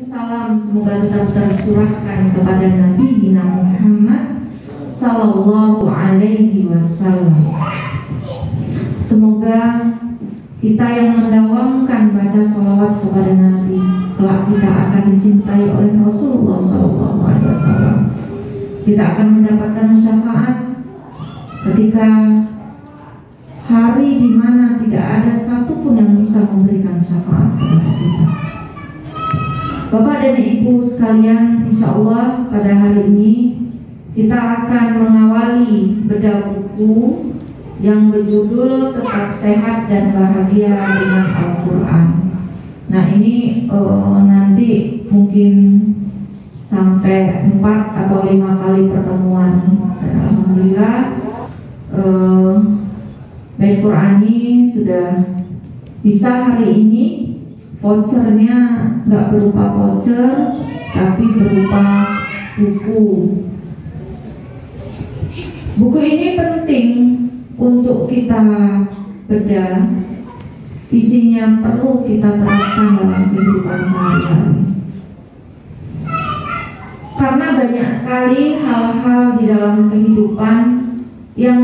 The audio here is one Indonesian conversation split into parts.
salam semoga tetap tercurahkan kepada Nabi Muhammad Sallallahu Alaihi Wasallam. Semoga kita yang mendawamkan baca sholawat kepada Nabi, kelak kita akan dicintai oleh Rasulullah Sallallahu Alaihi Wasallam. Kita akan mendapatkan syafaat ketika hari di mana tidak ada satupun yang bisa memberikan syafaat kepada kita. Bapak dan Ibu sekalian, insya Allah pada hari ini kita akan mengawali bedah buku yang berjudul Tetap Sehat dan Bahagia dengan Al-Quran. Nah ini nanti mungkin sampai 4 atau 5 kali pertemuan. Dan alhamdulillah Baik Qurani sudah bisa hari ini. Vouchernya nggak berupa voucher, tapi berupa buku. Buku ini penting untuk kita bedah. Isinya perlu kita terapkan dalam kehidupan sehari-hari. Karena banyak sekali hal-hal di dalam kehidupan yang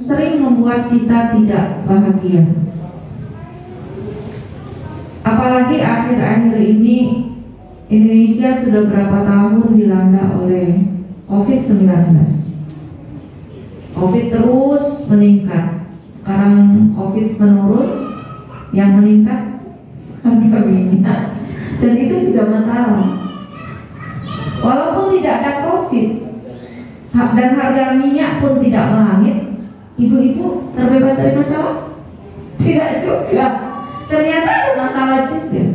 sering membuat kita tidak bahagia. Apalagi akhir-akhir ini Indonesia sudah berapa tahun dilanda oleh COVID-19. COVID terus meningkat. Sekarang COVID menurun, yang meningkat harga minyak. Dan itu juga masalah. Walaupun tidak ada COVID dan harga minyak pun tidak melangit, ibu-ibu terbebas dari masalah? Tidak juga. Ternyata ada masalah juga.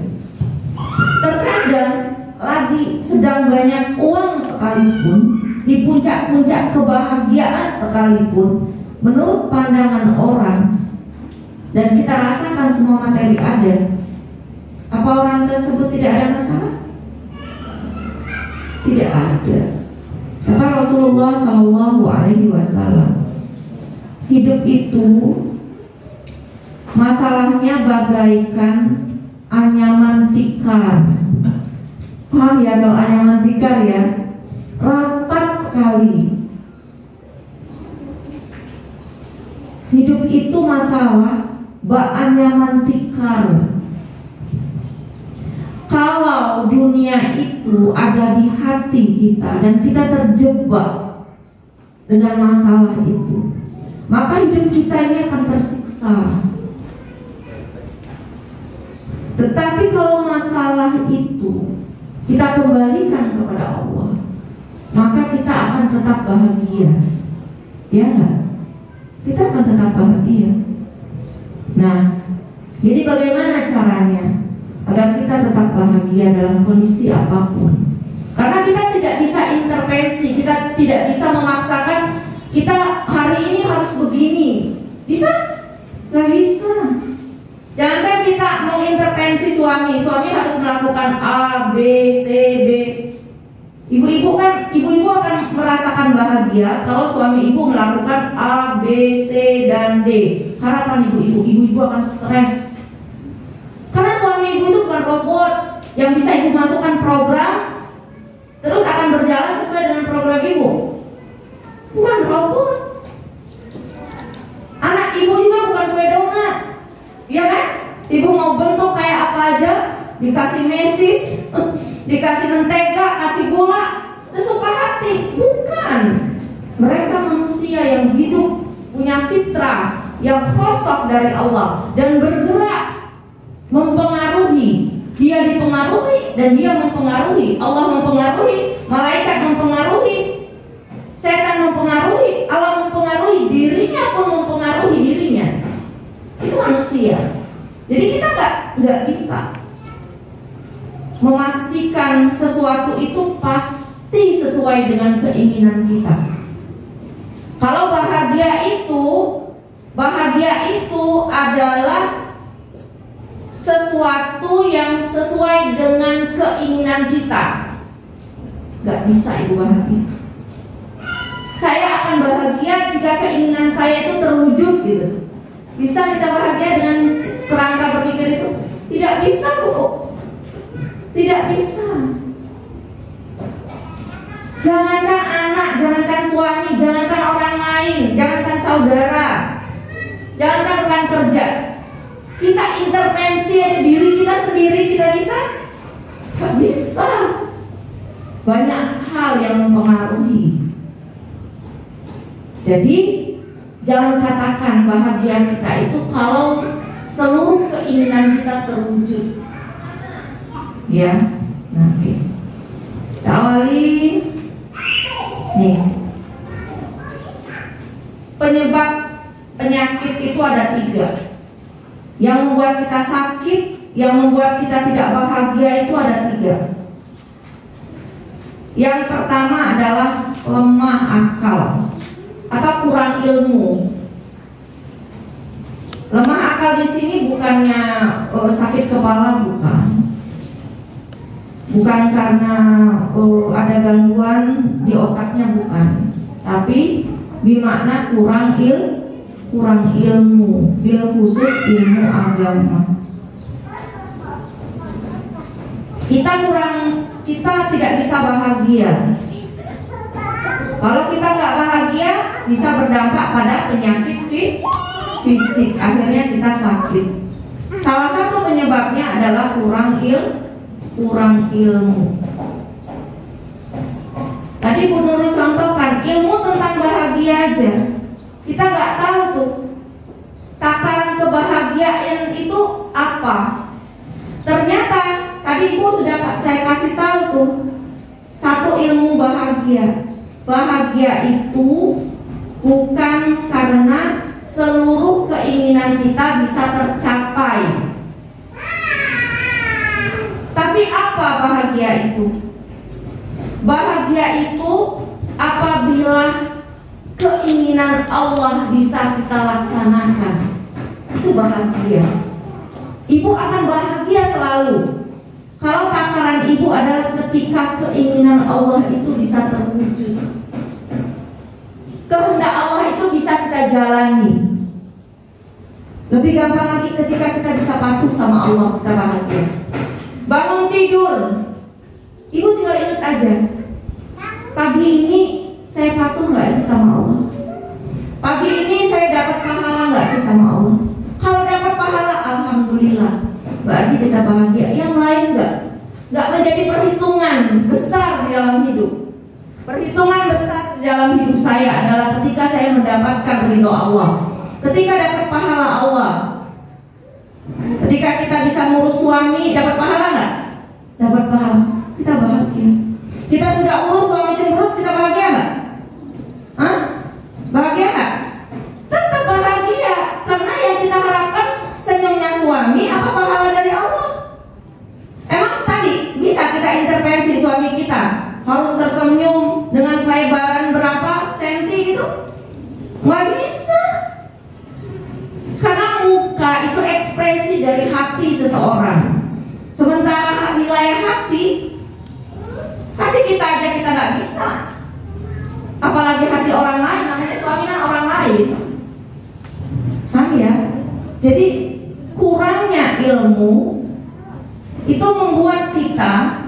Terkadang lagi sedang banyak uang sekalipun, di puncak-puncak kebahagiaan sekalipun, menurut pandangan orang, dan kita rasakan semua materi ada, apa orang tersebut tidak ada masalah? Tidak ada. Kata Rasulullah Sallallahu Alaihi Wasallam, hidup itu masalahnya bagaikan anyaman tikar. Paham ya kalau anyaman tikar ya? Rapat sekali. Hidup itu masalah anyaman tikar. Kalau dunia itu ada di hati kita dan kita terjebak dengan masalah itu, maka hidup kita ini akan tersiksa. Tetapi kalau masalah itu kita kembalikan kepada Allah, maka kita akan tetap bahagia. Ya enggak? Kita akan tetap bahagia. Nah, jadi bagaimana caranya agar kita tetap bahagia dalam kondisi apapun? Karena kita tidak bisa intervensi, kita tidak bisa memaksakan kita hari ini harus begini. Bisa? Gak bisa. Jangan kita mengintervensi suami harus melakukan A, B, C, D. Ibu-ibu akan merasakan bahagia kalau suami ibu melakukan A, B, C, dan D. Harapan ibu-ibu akan stres. Karena suami ibu itu bukan robot yang bisa ibu masukkan program terus akan berjalan sesuai dengan program ibu. Bukan robot. Anak ibu juga bukan kue donat. Iya kan? Ibu mau bentuk kayak apa aja, dikasih mesis, dikasih mentega, kasih gula, sesuka hati. Bukan. Mereka manusia yang hidup, punya fitrah yang khasab dari Allah dan bergerak, mempengaruhi. Dia dipengaruhi dan dia mempengaruhi. Allah mempengaruhi, malaikat mempengaruhi, setan mempengaruhi, Allah mempengaruhi, dirinya pun mempengaruhi dirinya. Itu manusia. Jadi kita nggak bisa memastikan sesuatu itu pasti sesuai dengan keinginan kita. Kalau bahagia itu adalah sesuatu yang sesuai dengan keinginan kita. Nggak bisa ibu bahagia. Saya akan bahagia jika keinginan saya itu terwujud gitu. Bisa kita bahagia dengan kerangka berpikir itu? Tidak bisa, Bu. Tidak bisa. Jangankan anak, jangankan suami, jangankan orang lain, jangankan saudara, jangankan rekan kerja. Kita intervensi aja diri kita sendiri, kita bisa? Gak bisa. Banyak hal yang mempengaruhi. Jadi jangan katakan bahagia kita itu kalau seluruh keinginan kita terwujud. Ya, nah, oke. Kita awali. Nih, penyebab penyakit itu ada 3. Yang membuat kita sakit, yang membuat kita tidak bahagia itu ada 3. Yang pertama adalah lemah akal atau kurang ilmu. Lemah akal di sini bukannya sakit kepala, bukan karena ada gangguan di otaknya, bukan. Tapi bermakna kurang ilmu, bil khusus ilmu agama. Kita tidak bisa bahagia. Kalau kita nggak bahagia, bisa berdampak pada penyakit fisik. Akhirnya kita sakit. Salah satu penyebabnya adalah kurang ilmu. Tadi Bu Nurul contohkan ilmu tentang bahagia aja. Kita nggak tahu tuh takaran kebahagiaan itu apa. Ternyata tadi Ibu sudah saya kasih tahu tuh satu ilmu bahagia. Bahagia itu bukan karena seluruh keinginan kita bisa tercapai. Tapi apa bahagia itu? Bahagia itu apabila keinginan Allah bisa kita laksanakan. Itu bahagia. Ibu akan bahagia selalu kalau takaran ibu adalah ketika keinginan Allah itu bisa terwujud. Kehendak Allah itu bisa kita jalani. Lebih gampang lagi ketika kita bisa patuh sama Allah, kita bahagia. Bangun tidur, ibu tinggal ingat aja, pagi ini saya patuh nggak sih sama Allah? Pagi ini saya dapat pahala nggak sih sama Allah? Kalau dapat pahala, alhamdulillah, berarti kita bahagia. Yang lain nggak menjadi perhitungan besar di dalam hidup. Perhitungan besar di dalam hidup saya adalah ketika saya mendapatkan ridho Allah, ketika dapat pahala Allah. Ketika kita bisa ngurus suami, dapat pahala nggak? Dapat pahala, kita bahagia. Kita sudah urus suami cemberut, kita bahagia nggak? Hah? Bahagia nggak? Tetap bahagia, karena yang kita harapkan senyumnya suami apa pahala dari Allah. Emang tadi bisa kita intervensi suami kita harus tersenyum dengan kelebaran berapa senti gitu? Nggak bisa. Karena muka itu ekspresi dari hati seseorang. Sementara wilayah hati kita aja kita nggak bisa. Apalagi hati orang lain, namanya suami kan orang lain. Ya? Jadi kurangnya ilmu itu membuat kita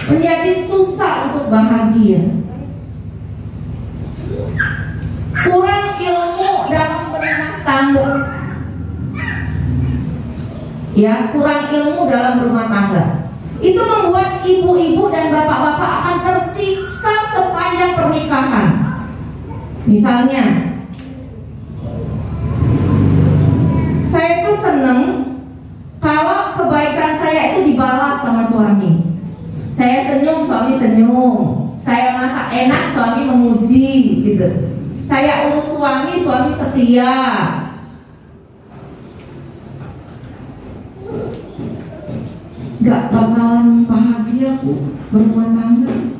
menjadi susah untuk bahagia. Kurang ilmu dalam berumah tangga. Ya, kurang ilmu dalam berumah tangga. Itu membuat ibu-ibu dan bapak-bapak akan tersiksa sepanjang pernikahan. Misalnya, saya tuh seneng kalau kebaikan saya itu dibalas sama suami. Saya senyum, suami senyum. Saya masak enak, suami memuji, gitu. Saya urus suami, suami setia. Gak bakalan bahagia Bu berumah tangga.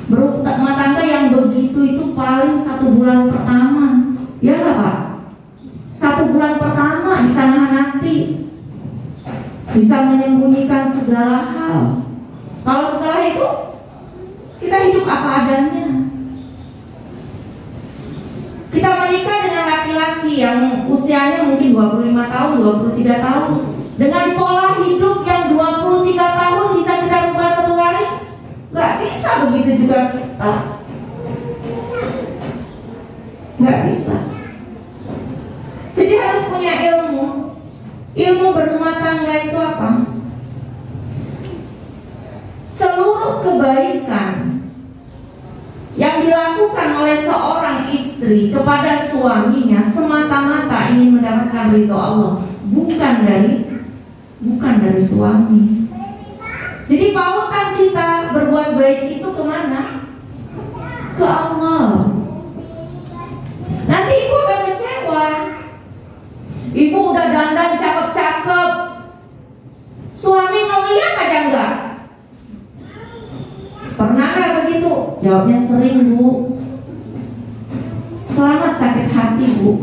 Berumah tangga yang begitu itu paling 1 bulan pertama. Ya gak Pak? 1 bulan pertama bisa nahan hati, bisa menyembunyikan segala hal. Kalau setelah itu kita hidup apa adanya. Kita menikah dengan laki-laki yang usianya mungkin 25 tahun, 23 tahun, dengan pola hidup yang 23 Masa begitu juga kita? Nggak bisa. Jadi harus punya ilmu. Ilmu berumah tangga itu apa? Seluruh kebaikan yang dilakukan oleh seorang istri kepada suaminya semata-mata ingin mendapatkan ridho Allah, bukan dari suami. Jadi pautan kita berbuat baik itu kemana? Ke Allah. Nanti ibu akan kecewa. Ibu udah dandan cakep-cakep, suami ngeliat aja enggak. Pernah nggak begitu? Jawabnya sering, Bu. Selamat sakit hati, Bu.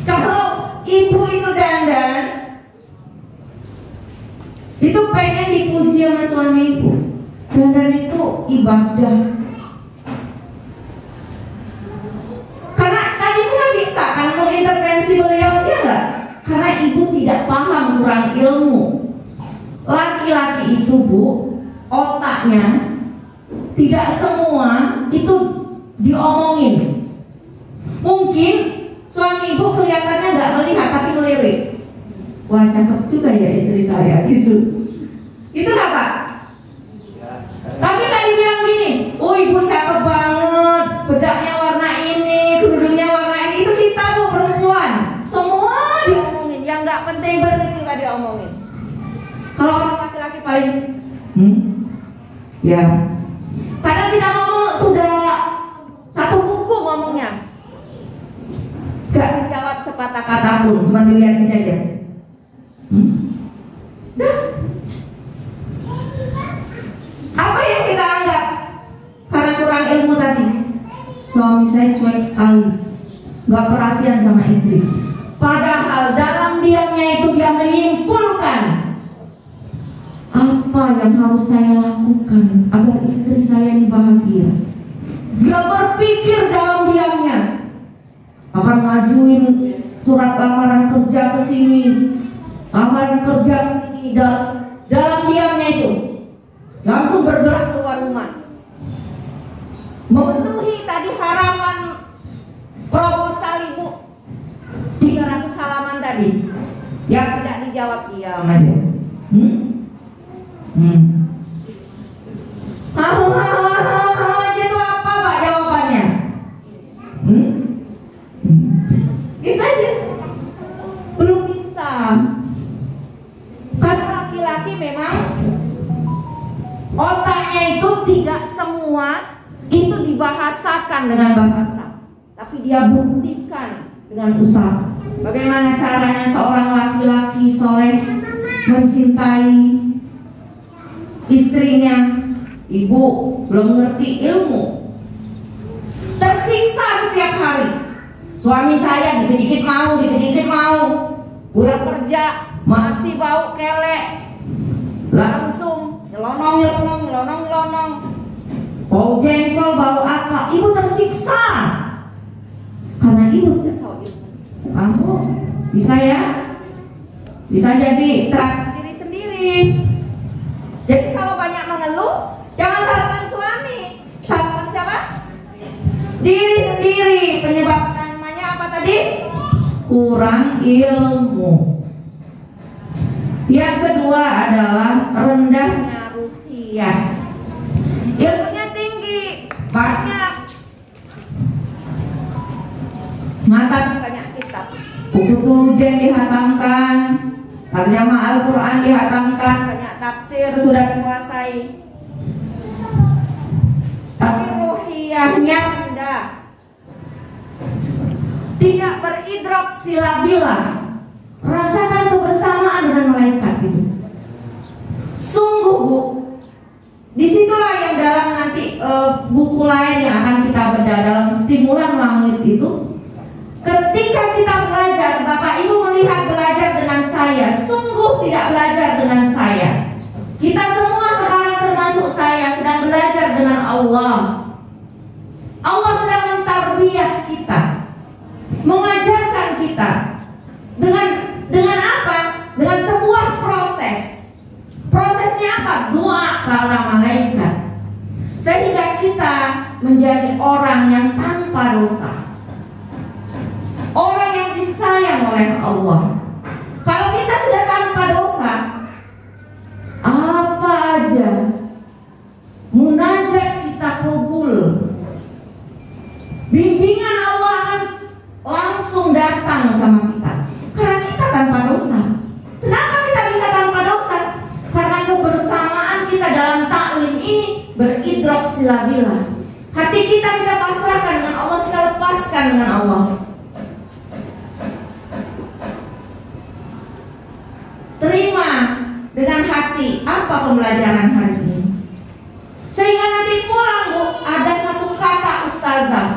Kalau ibu itu dandan, itu pengen dipuji sama suami ibu. Dandan itu ibadah. Karena tadi ibu nggak bisa kan mengintervensi beliau, ya nggak? Karena ibu tidak paham, kurang ilmu. Laki-laki itu, Bu, otaknya tidak semua itu diomongin. Mungkin suami ibu kelihatannya nggak melihat tapi melirik. Wah, cakep juga ya istri saya, gitu. Itu apa? Tapi tadi bilang gini, oh ibu cakep banget, bedaknya warna ini, kerudungnya warna ini. Itu kita tuh perempuan, semua diomongin. Yang nggak penting juga diomongin. Kalau orang laki-laki paling ya, kadang kita ngomong sudah satu buku ngomongnya, gak dijawab sepatah kata pun, cuma dilihatin aja. Dah. Apa yang kita anggap karena kurang ilmu tadi? Suami saya cuek sekali, gak perhatian sama istri. Padahal dalam diamnya itu dia menyimpulkan apa yang harus saya lakukan agar istri saya ini bahagia. Dia berpikir dalam diamnya akan ngajuin surat lamaran kerja ke sini, lamaran kerja ke sini. Dalam diamnya itu langsung bergerak keluar rumah, memenuhi tadi harapan proposal ibu 300 halaman tadi yang tidak dijawab, diam aja. Itu apa Pak jawabannya? Itu aja. Belum bisa. Karena laki-laki memang otaknya itu tidak semua itu dibahasakan dengan bahasa, tapi dia buktikan dengan usaha. Bagaimana caranya seorang laki-laki soleh mencintai istrinya? Ibu belum ngerti ilmu, tersiksa setiap hari. Suami saya dikit-dikit mau, pulang kerja masih bau kelek, langsung nyelonong, bau jengkol, bau apa. Ibu tersiksa karena ibu tidak tahu ilmu. Kamu bisa ya, bisa jadi terakhir sendiri. Jadi kalau banyak mengeluh, jangan salahkan suami, salahkan siapa? Diri sendiri. Penyebab utamanya apa tadi? Kurang ilmu. Yang kedua adalah rendahnya ruhiyah. Ilmunya tinggi, banyak, mata banyak kitab, buku tulisan dihatamkan, terjemah Al-Quran dihatamkan, banyak tafsir sudah dikuasai. Tapi ruhiyahnya rendah, tidak beridrok silabilah, rasakan kebersamaan dengan malaikat itu. Sungguh, Bu, disitulah yang dalam nanti buku lain yang akan kita bedah dalam stimulan langit itu. Ketika kita belajar, Bapak Ibu melihat belajar dengan saya, sungguh tidak belajar dengan saya. Kita semua sekarang termasuk saya sedang belajar dengan Allah. Allah sedang mentarbiyah kita, mengajarkan kita dengan apa? Dengan sebuah proses. Prosesnya apa? berkat doa para malaikat, sehingga kita menjadi orang yang tanpa dosa, orang yang disayang oleh Allah. Kalau kita sudah tanpa dosa, apa aja munajat kita kabul, bimbingan Allah akan langsung datang sama kita, karena kita tanpa dosa. Kenapa kita bisa tanpa dosa? Karena kebersamaan kita dalam taklim ini beridrok silabilah. Hati kita pasrahkan dengan Allah, kita lepaskan dengan Allah. Terima dengan hati apa pembelajaran hari ini, sehingga nanti pulang, Bu, ada satu kata ustazah,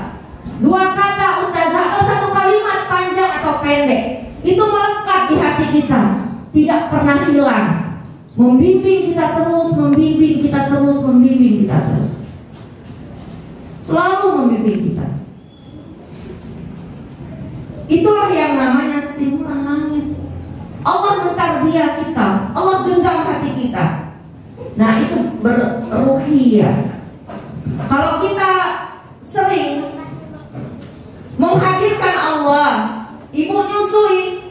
dua kata ustazah, atau satu kalimat panjang atau pendek, itu melekat di hati kita, tidak pernah hilang, membimbing kita terus, membimbing kita terus, membimbing kita terus, selalu membimbing kita. Itulah yang namanya stimulan langit. Allah mentarbiah kita, Allah genggam hati kita. Nah, itu beruhiyah. Kalau kita sering menghadirkan Allah, ibu nyusui,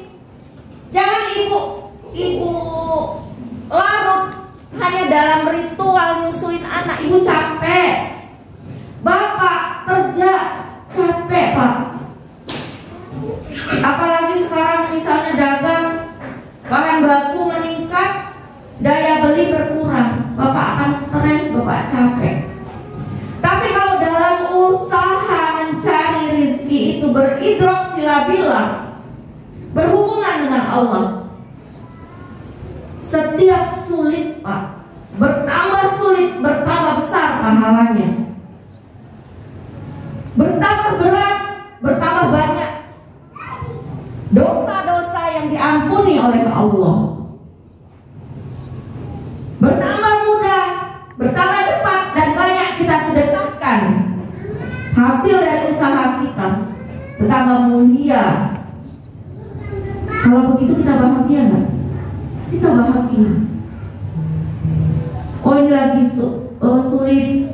jangan ibu larut hanya dalam ritual nyusuin anak. Ibu capek, bapak kerja capek, Pak. Apalagi sekarang misalnya dagang, bahan baku meningkat, daya beli berkurang, bapak akan stres, bapak capek. Tapi kalau dalam usaha mencari rizki itu beridrok silabilah, berhubungan dengan Allah, setiap sulit, Pak, bertambah sulit, bertambah besar pahalanya, bertambah berat, bertambah banyak dosa-dosa yang diampuni oleh Allah, bertambah mudah, bertambah cepat, dan banyak kita sedekahkan. Hasil dari usaha kita bertambah mulia. Kalau begitu kita bahagia nggak? Kita bahagia. Oh, ini lagi sulit.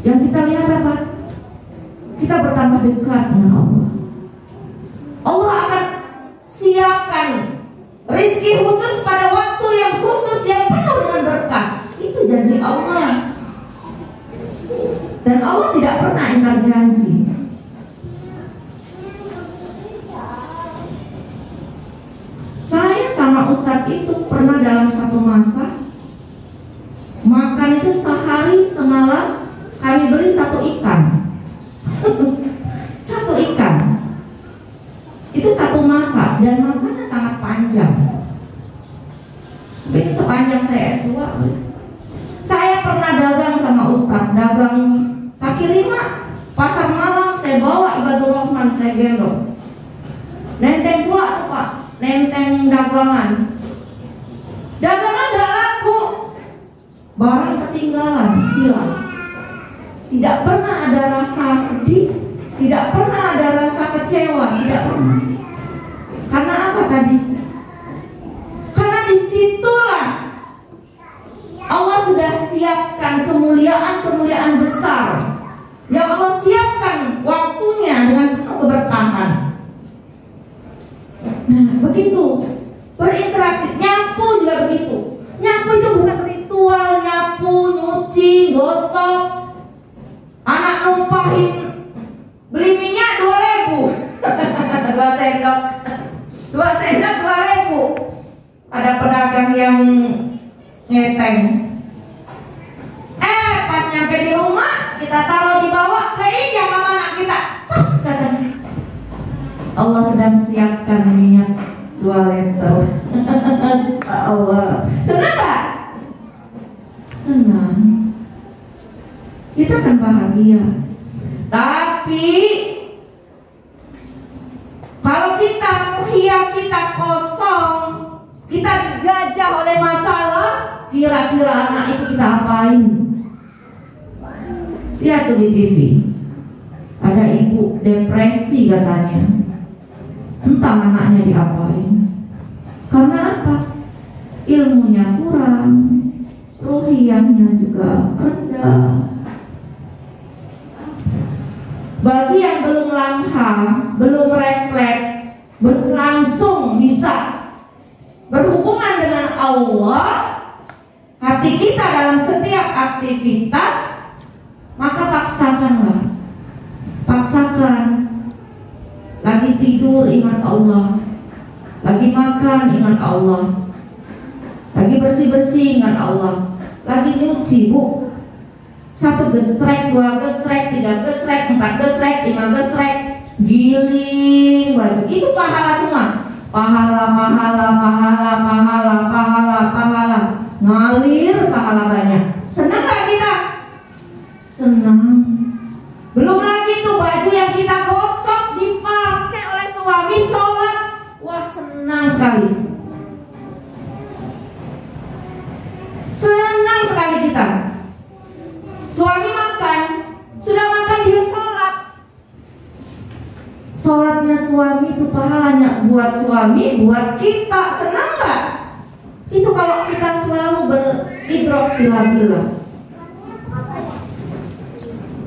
Yang kita lihat apa? Kita bertambah dekat dengan Allah. Allah akan siapkan rizki khusus pada waktu yang khusus, yang penuh dengan berkah. Itu janji Allah. Dan Allah tidak pernah ingkar janji. Saya sama Ustadz itu pernah dalam satu masa makan itu sehari semalam, kami beli satu ikan. Satu ikan itu satu masa, dan masanya sangat panjang. Mungkin sepanjang saya S2. Saya pernah dagang sama Ustadz, dagang kaki lima, pasar malam, saya bawa Ibadur Rahman, saya gendong. Nenteng pula tuh, Pak, nenteng dagangan. Dagangan gak laku, barang ketinggalan, hilang. Tidak pernah ada rasa sedih, tidak pernah ada rasa kecewa, tidak pernah. Karena apa tadi? Karena disitulah Allah sudah siapkan kemuliaan-kemuliaan besar yang Allah siapkan waktunya dengan penuh keberkahan. Nah, begitu berinteraksi. Nyapu juga begitu. Nyapu itu bukan ritual nyapu, nyuci, gosok. Anak numpahin beli minyak 2.000 2 sendok 2.000. Ada pedagang yang ngeteng. Pas nyampe di rumah, kita taruh di bawah, keinjak sama anak kita. Terus katanya, Allah sedang siapkan minyak 2 liter. Allah, senang gak? Senang. Kita kan bahagia. Tapi kalau kita kita kosong, kita dijajah oleh masalah, kira-kira anak itu kita apain? Lihat tuh di TV, ada ibu depresi katanya. Entah anaknya diapain. Karena apa? ilmunya kurang, ruhiyahnya juga rendah. Bagi yang belum langkah, belum refleks, belum langsung bisa berhubungan dengan Allah, hati kita dalam setiap aktivitas, maka paksakanlah. Paksakan. Lagi tidur ingat Allah, lagi makan ingat Allah, lagi bersih-bersih ingat Allah, lagi nyuci, Bu, 1 gesrek, 2 gesrek, 3 gesrek, 4 gesrek, 5 gesrek, giling baju, itu pahala semua. Pahala, pahala, pahala, pahala, pahala, pahala, ngalir pahala banyak. Senang gak kita? Senang. Belum lagi tuh baju yang kita gosok dipakai oleh suami sholat, wah senang sekali. Senang sekali kita. Suami makan, sudah makan dia sholat. Sholatnya suami itu pahalanya buat suami, buat kita. Senang gak? Itu kalau kita selalu beridrok silaturahmi.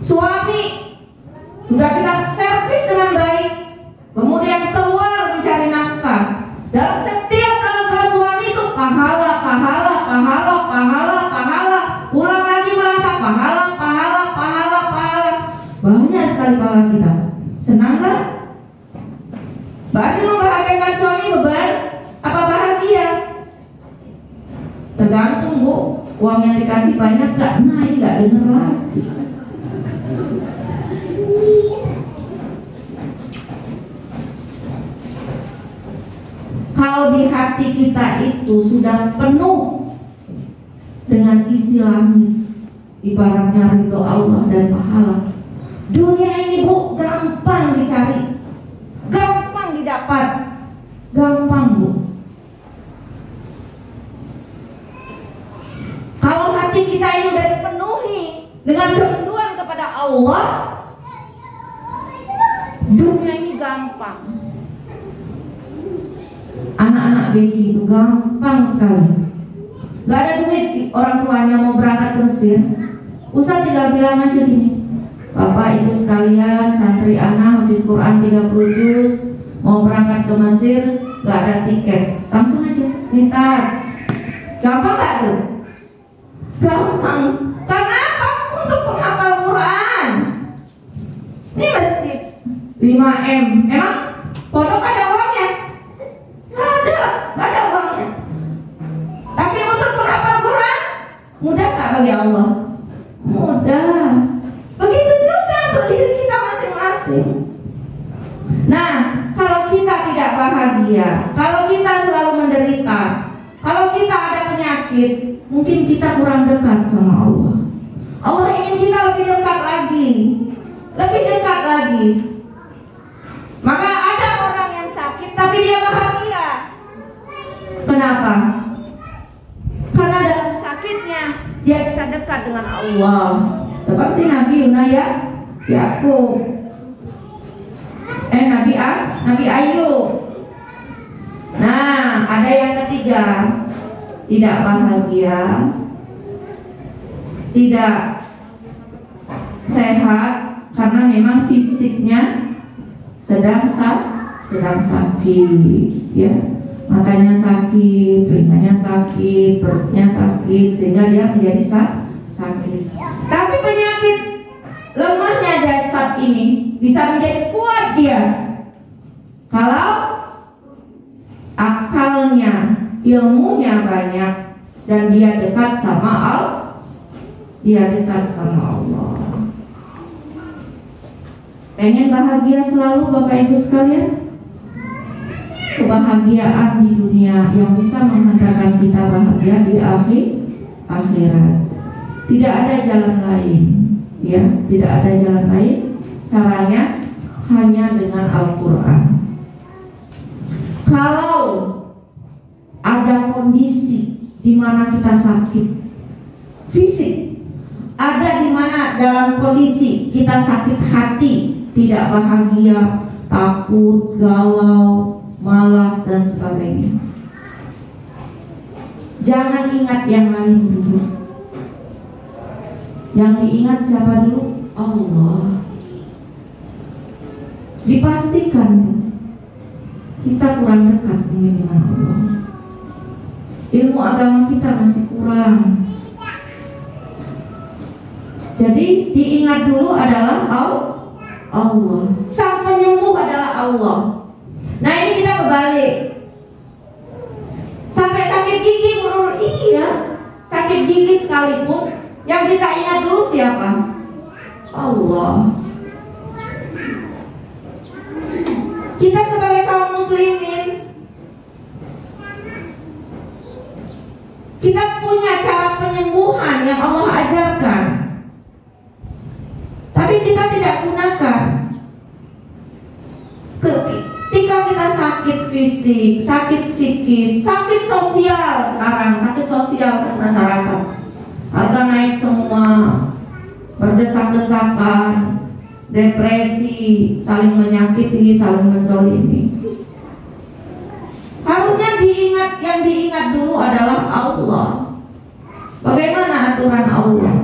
Suami sudah kita servis dengan baik, kemudian keluar mencari nafkah. Dalam setiap langkah suami itu pahala, pahala, pahala, pahala, pahala. Pulang lagi melangkah, pahala, pahala, pahala, pahala. Banyak sekali pahala kita. Senang gak? Berarti membahagiakan suami beban apa bahagia? Tergantung, Bu. Uang yang dikasih banyak gak? Nah, ini gak denger lagi. Kalau di hati kita itu sudah penuh dengan isi langit, ibaratnya ridho Allah dan pahala, dunia ini, Bu, gampang dicari, gampang didapat, gampang, Bu. Kalau hati kita ini sudah dipenuhi dengan kerinduan kepada Allah, dunia ini gampang. Anak-anak baby itu gampang sekali. Gak ada duit, orang tuanya mau berangkat ke Mesir, Ustaz tinggal bilang aja gini, Bapak Ibu sekalian, santri anak habis Quran 30 juz, mau berangkat ke Mesir, gak ada tiket, langsung aja minta. Gampang gak tuh? Gampang. Karena apa? Untuk penghafal Quran. Ini masjid 5M, emang pondok ada uangnya? Gak ada uangnya. Tapi untuk menghafal Quran mudah gak bagi Allah? Mudah. Begitu juga untuk diri kita masing-masing. Nah, kalau kita tidak bahagia, kalau kita selalu menderita, kalau kita ada penyakit, mungkin kita kurang dekat sama Allah. Allah ingin kita lebih dekat lagi, lebih dekat lagi. Maka ada orang yang sakit tapi dia bahagia. Kenapa? Karena dalam sakitnya dia bisa dekat dengan Allah. Seperti Nabi Yakub, Nabi Ayub. Nah, ada yang ketiga, tidak bahagia, tidak sehat karena memang fisiknya sedang sakit, ya. Matanya sakit, telinganya sakit, perutnya sakit, sehingga dia menjadi sakit. Tapi penyakit lemahnya jasad ini bisa menjadi kuat dia kalau akalnya, ilmunya banyak dan dia dekat sama Allah. Pengen bahagia selalu Bapak Ibu sekalian? Kebahagiaan di dunia yang bisa menghantarkan kita bahagia di akhirat. Tidak ada jalan lain, ya, tidak ada jalan lain. Caranya hanya dengan Al-Quran. Kalau ada kondisi di mana kita sakit fisik, ada di mana dalam kondisi kita sakit hati, tidak bahagia, takut, galau, malas dan sebagainya. Jangan ingat yang lain dulu. Yang diingat siapa dulu? Allah. Dipastikan kita kurang dekat dengan Allah. Ilmu agama kita masih kurang. Jadi diingat dulu adalah Allah. Sang penyembuh adalah Allah. Nah ini kita kebalik. Sampai sakit gigi menurut iya, sakit gigi sekalipun yang kita ingat dulu siapa? Allah. Kita sebagai kaum muslimin, kita punya cara penyembuhan yang Allah ajarkan, tapi kita tidak gunakan. Ketika kita sakit fisik, sakit psikis, sakit sosial sekarang, sakit sosial masyarakat, harga naik semua, berdesak-desakan, depresi, saling menyakiti, saling menzalimi. Harusnya yang diingat dulu adalah Allah. Bagaimana aturan Allah?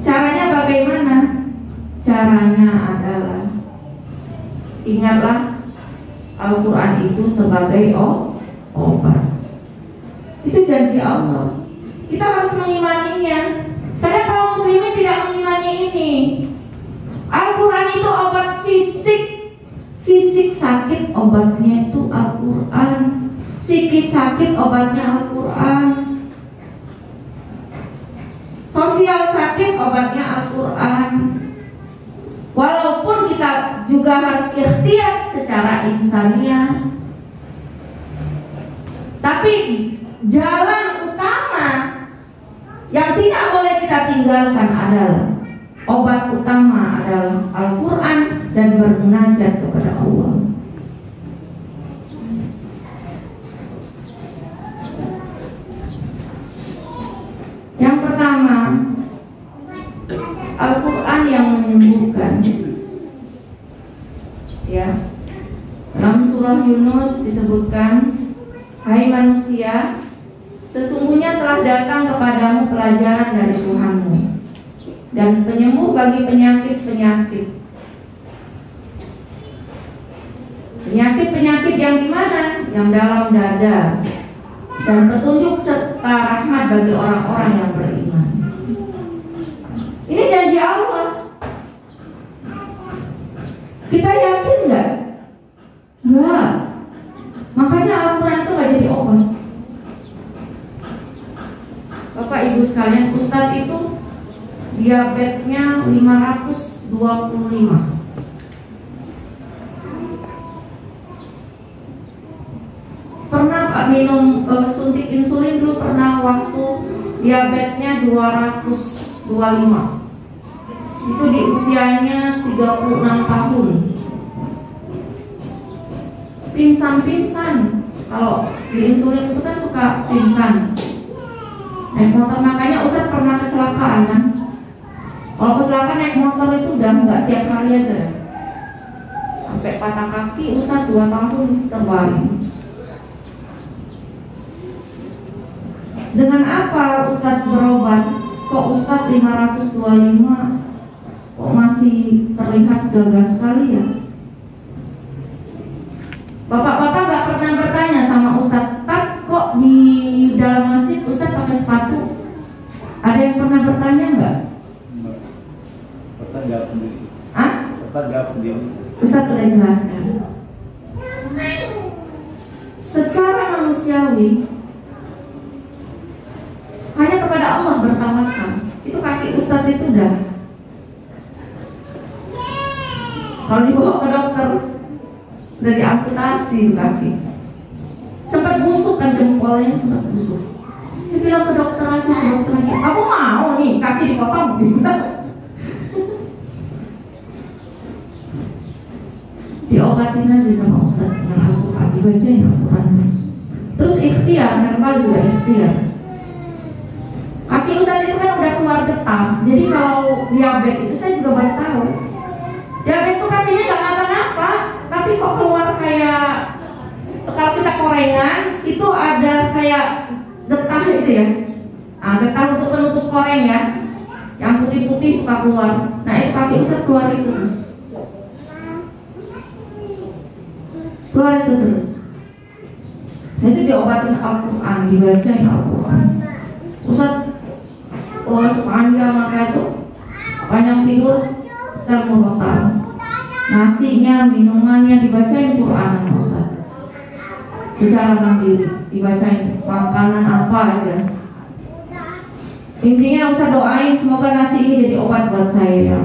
Caranya bagaimana? Caranya adalah ingatlah Al-Quran itu sebagai obat. Itu janji Allah. Kita harus mengimaninya. Karena kaum muslimin tidak mengimani ini. Al-Quran itu obat fisik. Fisik sakit obatnya itu Al-Quran. Psikis sakit obatnya Al-Quran. Sosial sakit obatnya Al-Quran. Walaupun kita juga harus ikhtiar secara insaniah, tapi jalan utama yang tidak boleh kita tinggalkan adalah obat utama adalah Al-Quran dan bermunajat kepada Allah. Yang pertama, Al-Quran yang menyembuhkan. Ya, dalam surah Yunus disebutkan, hai manusia, sesungguhnya telah datang kepadamu pelajaran dari Tuhanmu dan penyembuh bagi penyakit-penyakit. Penyakit-penyakit yang di mana? Yang dalam dada. Dan petunjuk serta rahmat bagi orang-orang yang beriman. Ini janji Allah. Kita yakin nggak? Nggak. Makanya Al-Quran itu nggak jadi obat. Bapak Ibu sekalian, Ustadz itu diabetesnya 525. Pernah Pak minum suntik insulin dulu, pernah waktu diabetesnya 225. Itu di usianya 36 tahun. Pingsan-pingsan. Kalau di insulin itu kan suka pingsan. Naik motor, makanya Ustadz pernah kecelakaan kan. Kalau kecelakaan naik motor itu udah nggak tiap hari aja. Sampai patah kaki Ustadz 2 tahun terbaring. Dengan apa Ustadz berobat? Kok Ustadz 525 kok masih terlihat gagah sekali ya? Bapak-bapak gak pernah bertanya sama Ustadz, tak kok di dalam masjid Ustadz pakai sepatu? Ada yang pernah bertanya nggak? Ustadz jawab sendiri. Ah? Ustadz jawab sendiri. Ustadz udah jelaskan. Secara manusiawi hanya kepada Allah bertawakal. Itu kaki Ustadz itu udah, kalau dibawa ke dokter udah diamputasi kaki. Sempat busuk kan jempolnya, sempat busuk. Saya bilang ke dokter aja, aku mau nih kaki dipotong. Diobatin aja sama Ustadz yang Al-Quran, dibacain Al-Quran terus ikhtiar, normal juga ikhtiar. Kaki Ustadz itu kan udah keluar getah. Jadi kalau diabetes itu saya juga baru tahu. Diabetes itu kakinya gak apa-apa, tapi kok keluar kayak kalau kita korengan itu ada kayak getah itu ya. Nah, getah untuk penutup koreng ya. Yang putih-putih suka keluar. Nah, itu kaki Ustaz keluar itu tuh. Keluar itu terus. Nah, itu diobatin Al-Quran, dibacain Al-Quran. Ustaz, sepanjang maka itu panjang tidur setel murotal. Nasinya, minumannya dibacain Quran Ustaz. Secara mandiri dibacain makanan apa aja. Intinya Ustaz doain semoga nasi ini jadi obat buat saya ya.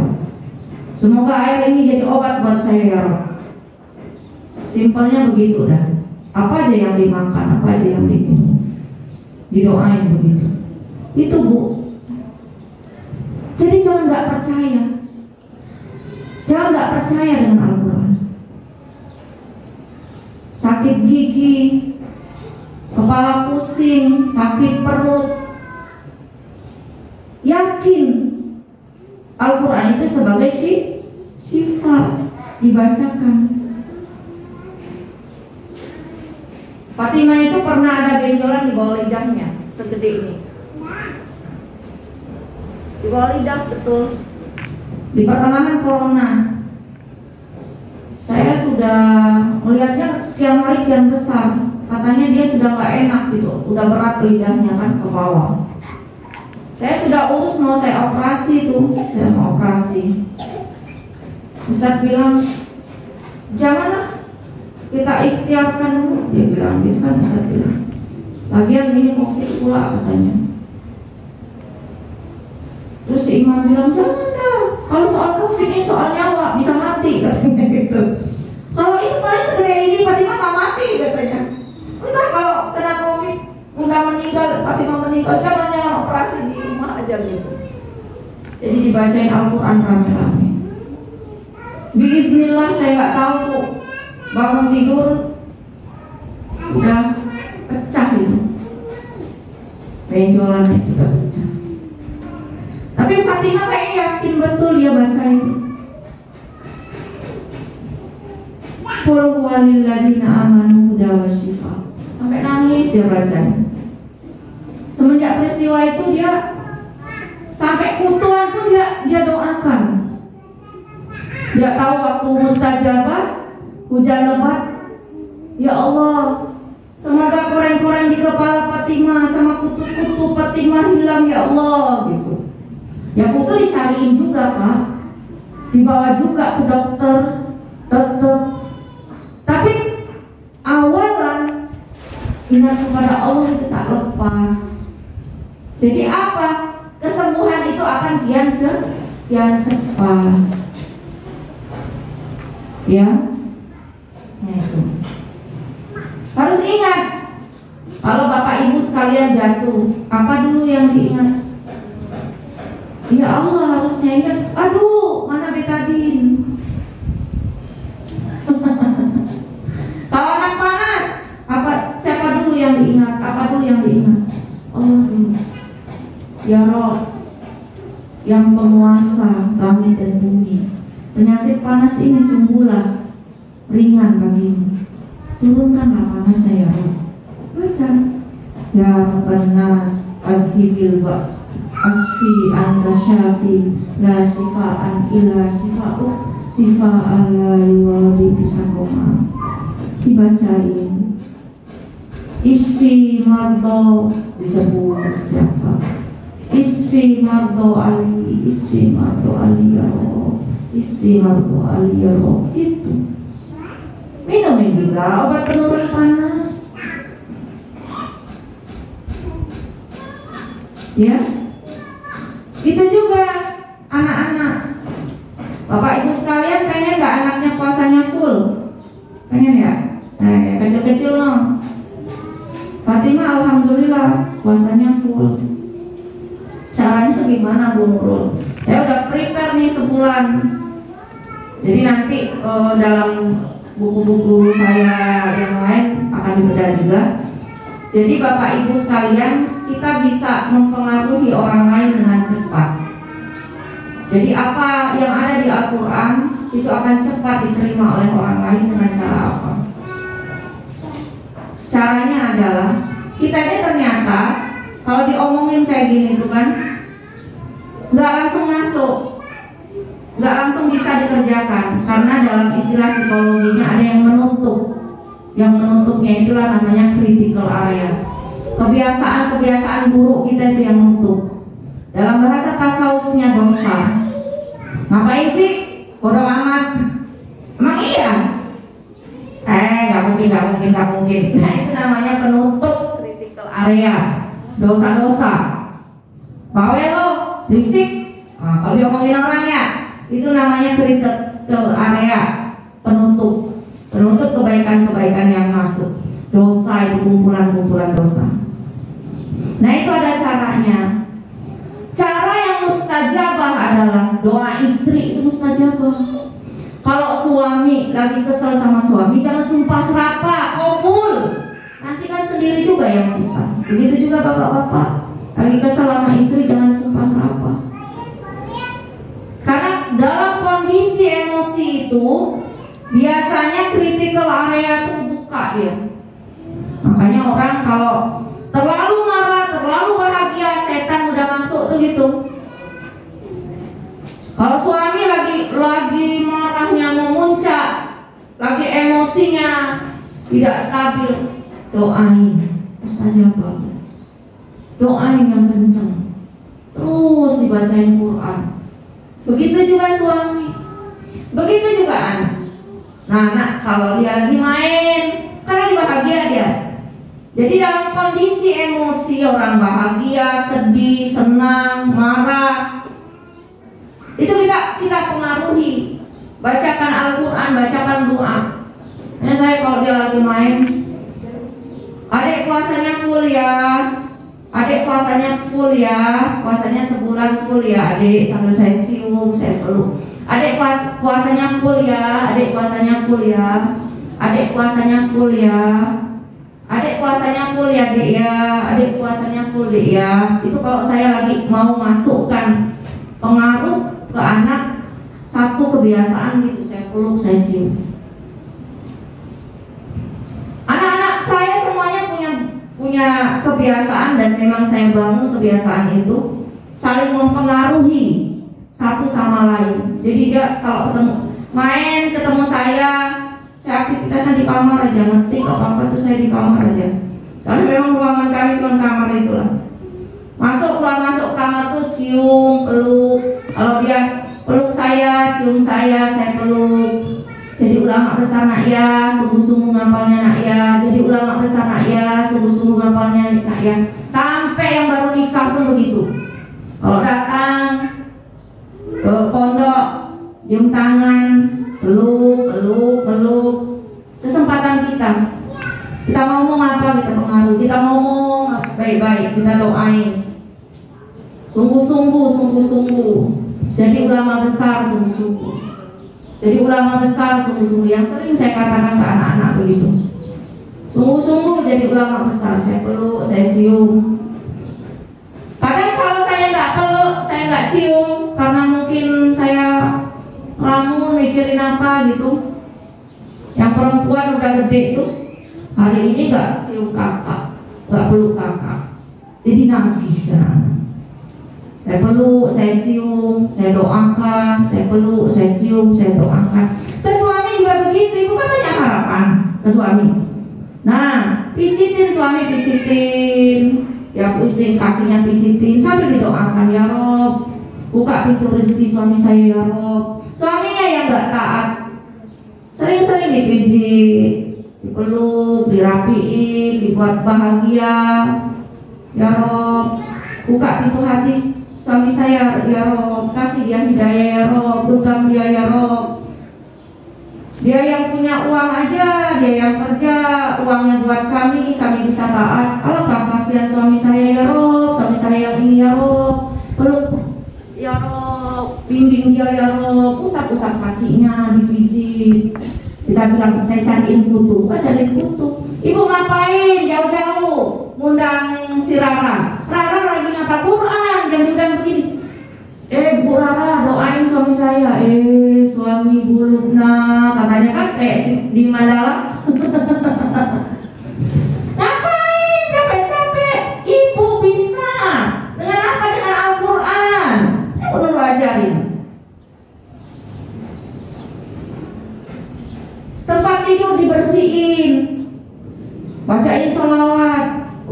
Semoga air ini jadi obat buat saya ya. Simpelnya begitu dah. Apa aja yang dimakan, apa aja yang diminum, didoain begitu. Itu Bu. Jadi jangan nggak percaya. Jangan nggak percaya dengan Al-Quran. Sakit gigi, kepala pusing, sakit perut, yakin Al-Quran itu sebagai syifa, dibacakan. Fatimah itu pernah ada benjolan di bawah lidahnya, segede ini. Di bawah lidah betul. Di pertengahan corona, saya sudah melihatnya kian hari kian besar. Katanya dia sudah gak enak gitu, udah berat lidahnya kan ke bawah. Saya sudah urus mau saya operasi tuh, saya mau operasi. Ustaz bilang, janganlah, kita ikhtiarkan dulu. Dia bilang gitu kan, Ustaz bilang. Lagian ini COVID pula katanya. Terus si imam bilang, jangan dah, kalau soal COVID ini soal nyawa, bisa mati katanya gitu. Kalau ini paling segede ini Fatimah gak mati katanya. Entar kalau kena COVID udah meninggal, Fatimah meninggal, jangan operasi di rumah aja gitu. Jadi dibacain Al-Quran rame-rame. Bismillah saya gak tahu tuh, bangun tidur udah pecah itu, benjolannya udah pecah. Tapi Fatimah kayaknya yakin betul dia baca itu. Qul huwalil ladzina amanu huda wasyifa. Sampai nangis dia baca. Semenjak peristiwa itu dia sampai kutuan pun dia doakan. Dia tahu waktu mustajabah hujan lebat. Ya Allah, semoga koreng-koreng di kepala Fatimah sama kutu-kutu Fatimah hilang ya Allah gitu. Ya kutu dicariin juga Pak, dibawa juga ke dokter, tetap. Tapi awalan ingat kepada Allah itu tak lepas. Jadi apa? Kesembuhan itu akan kian cepat. Ya, nah itu. Harus ingat, kalau Bapak Ibu sekalian jatuh, apa dulu yang diingat? Ya Allah, harusnya ingat, aduh, mana betadin. Kalau anak panas, siapa dulu yang diingat? Apa dulu yang diingat? Allah dulu. Ya Rob, yang penguasa langit dan bumi, penyakit panas ini sungguhlah ringan bagimu. Turunkanlah panasnya ya Rob. Baca. Ya Rabban Nas, Al-Hibil Bas, Asfi anta syafi, la sifa'an illa sifa'u, sifa'an la yuwari bisakoma. Dibacain. Isfi mardo, disebut siapa? Isfi mardo Ali, Isfi mardo Ali ya Rob, Isfi mardo Ali ya Rob. Itu minumin juga obat penurun panas. Ya, itu juga anak-anak. Bapak Ibu sekalian pengen nggak anaknya puasanya full? Pengen ya? Nah, yang kecil-kecil loh. Fatimah alhamdulillah puasanya full. Caranya tuh gimana Bu Nurul? Saya udah prepare nih sebulan. Jadi nanti dalam buku-buku saya yang lain akan dibedah juga. Jadi Bapak Ibu sekalian, kita bisa mempengaruhi orang lain dengan cepat. Jadi apa yang ada di Al-Quran itu akan cepat diterima oleh orang lain dengan cara apa? Caranya adalah kita ini ternyata kalau diomongin kayak gini tuh kan nggak langsung masuk, nggak langsung bisa dikerjakan, karena dalam istilah psikologinya ada yang menutup. Yang menutupnya itulah namanya critical area. Kebiasaan-kebiasaan buruk kita itu yang menutup. Dalam bahasa tasawufnya dosa. Ngapain sih? Bodoh amat. Emang iya? Nggak mungkin. Nah itu namanya penutup critical area. Dosa-dosa. Bawel lo, berisik. Nah, kalau diomongin orangnya, itu namanya critical area, penutup kebaikan-kebaikan yang masuk. Dosa itu kumpulan-kumpulan dosa. Nah itu ada caranya. Cara yang mustajabah adalah doa istri itu mustajabah. Kalau suami lagi kesel sama suami, jangan sumpah serapah, komul. Nanti kan sendiri juga yang susah. Begitu juga bapak-bapak lagi kesel sama istri, jangan sumpah serapah. Karena dalam kondisi emosi itu biasanya critical area itu buka dia. Makanya orang kalau terlalu marah, terlalu bahagia, setan udah masuk tuh gitu. Kalau suami lagi marahnya memuncak, lagi emosinya tidak stabil, doain mustajabah. Doain yang kenceng, terus dibacain Quran. Begitu juga suami, begitu juga anak. Nah anak kalau dia lagi main, kan lagi bahagia dia. Jadi dalam kondisi emosi orang bahagia, sedih, senang, marah, itu kita pengaruhi. Bacakan Al-Quran, bacakan doa. Nah saya kalau dia lagi main, adik puasanya full ya, adik puasanya full ya, puasanya sebulan full ya adik, sambil saya cium, saya peluk. Adik puasanya full ya, adik puasanya full ya, adik puasanya full ya, adik puasanya full ya dek ya, adik puasanya full dek ya. Itu kalau saya lagi mau masukkan pengaruh ke anak satu kebiasaan gitu, saya peluk, saya cium. Anak-anak saya semuanya punya kebiasaan dan memang saya bangun kebiasaan itu saling mempengaruhi satu sama lain. Jadi dia kalau ketemu saya aktivitasnya di kamar aja, ngetik apa tuh saya di kamar aja. Karena memang ruangan kami cuma kamar itulah. Masuk keluar masuk kamar tuh cium, peluk. Kalau dia peluk saya, cium saya peluk. Jadi ulama besar nak ya, sungguh-sungguh ngapalnya nak ya. Jadi ulama besar nak ya, sungguh-sungguh ngapalnya nak ya. Sampai yang baru nikah pun begitu. Kalau datang ke pondok, cium tangan, peluk. Kesempatan kita ngomong apa kita pengaruh, kita ngomong baik-baik, kita doain. Sungguh-sungguh. Jadi ulama besar sungguh-sungguh. Jadi ulama besar sungguh-sungguh, yang sering saya katakan ke anak-anak begitu. Sungguh-sungguh jadi ulama besar, saya peluk, saya cium. Kadang kalau saya nggak peluk, saya nggak cium, karena mungkin saya lamun mikirin apa gitu. Yang perempuan udah gede itu, hari ini nggak cium kakak, nggak peluk kakak, jadi nafis kan. Saya peluk, saya cium, saya doakan, saya peluk, saya cium, saya doakan. Ke suami juga begitu, ibu kan banyak harapan ke suami. Nah, pijitin suami, pijitin, ya pusing kakinya pijitin, sambil didoakan, ya Rob, buka pintu rezeki suami saya ya Rob. Suaminya yang nggak taat, sering-sering dipijit, dipeluk, dirapiin, dibuat bahagia, ya Rob, buka pintu hati suami saya ya Rob, kasih dia hidayah ya Rob, berkam dia ya Rob. Dia yang punya uang aja, dia yang kerja, uangnya buat kami bisa taat. Alangkah kasihan suami saya ya Rob, suami saya yang ini ya Rob, peluk ya Rob, bimbing dia ya Rob, usap-usap kakinya, dipijit. Kita bilang saya cariin kutu, cariin kutu. Ibu ngapain jauh-jauh ngundang si Rara? Rara lagi ngapal Quran, jam-jam begini. Bu Rara doain suami saya. Suami bulukna, katanya kan kayak di Mandala.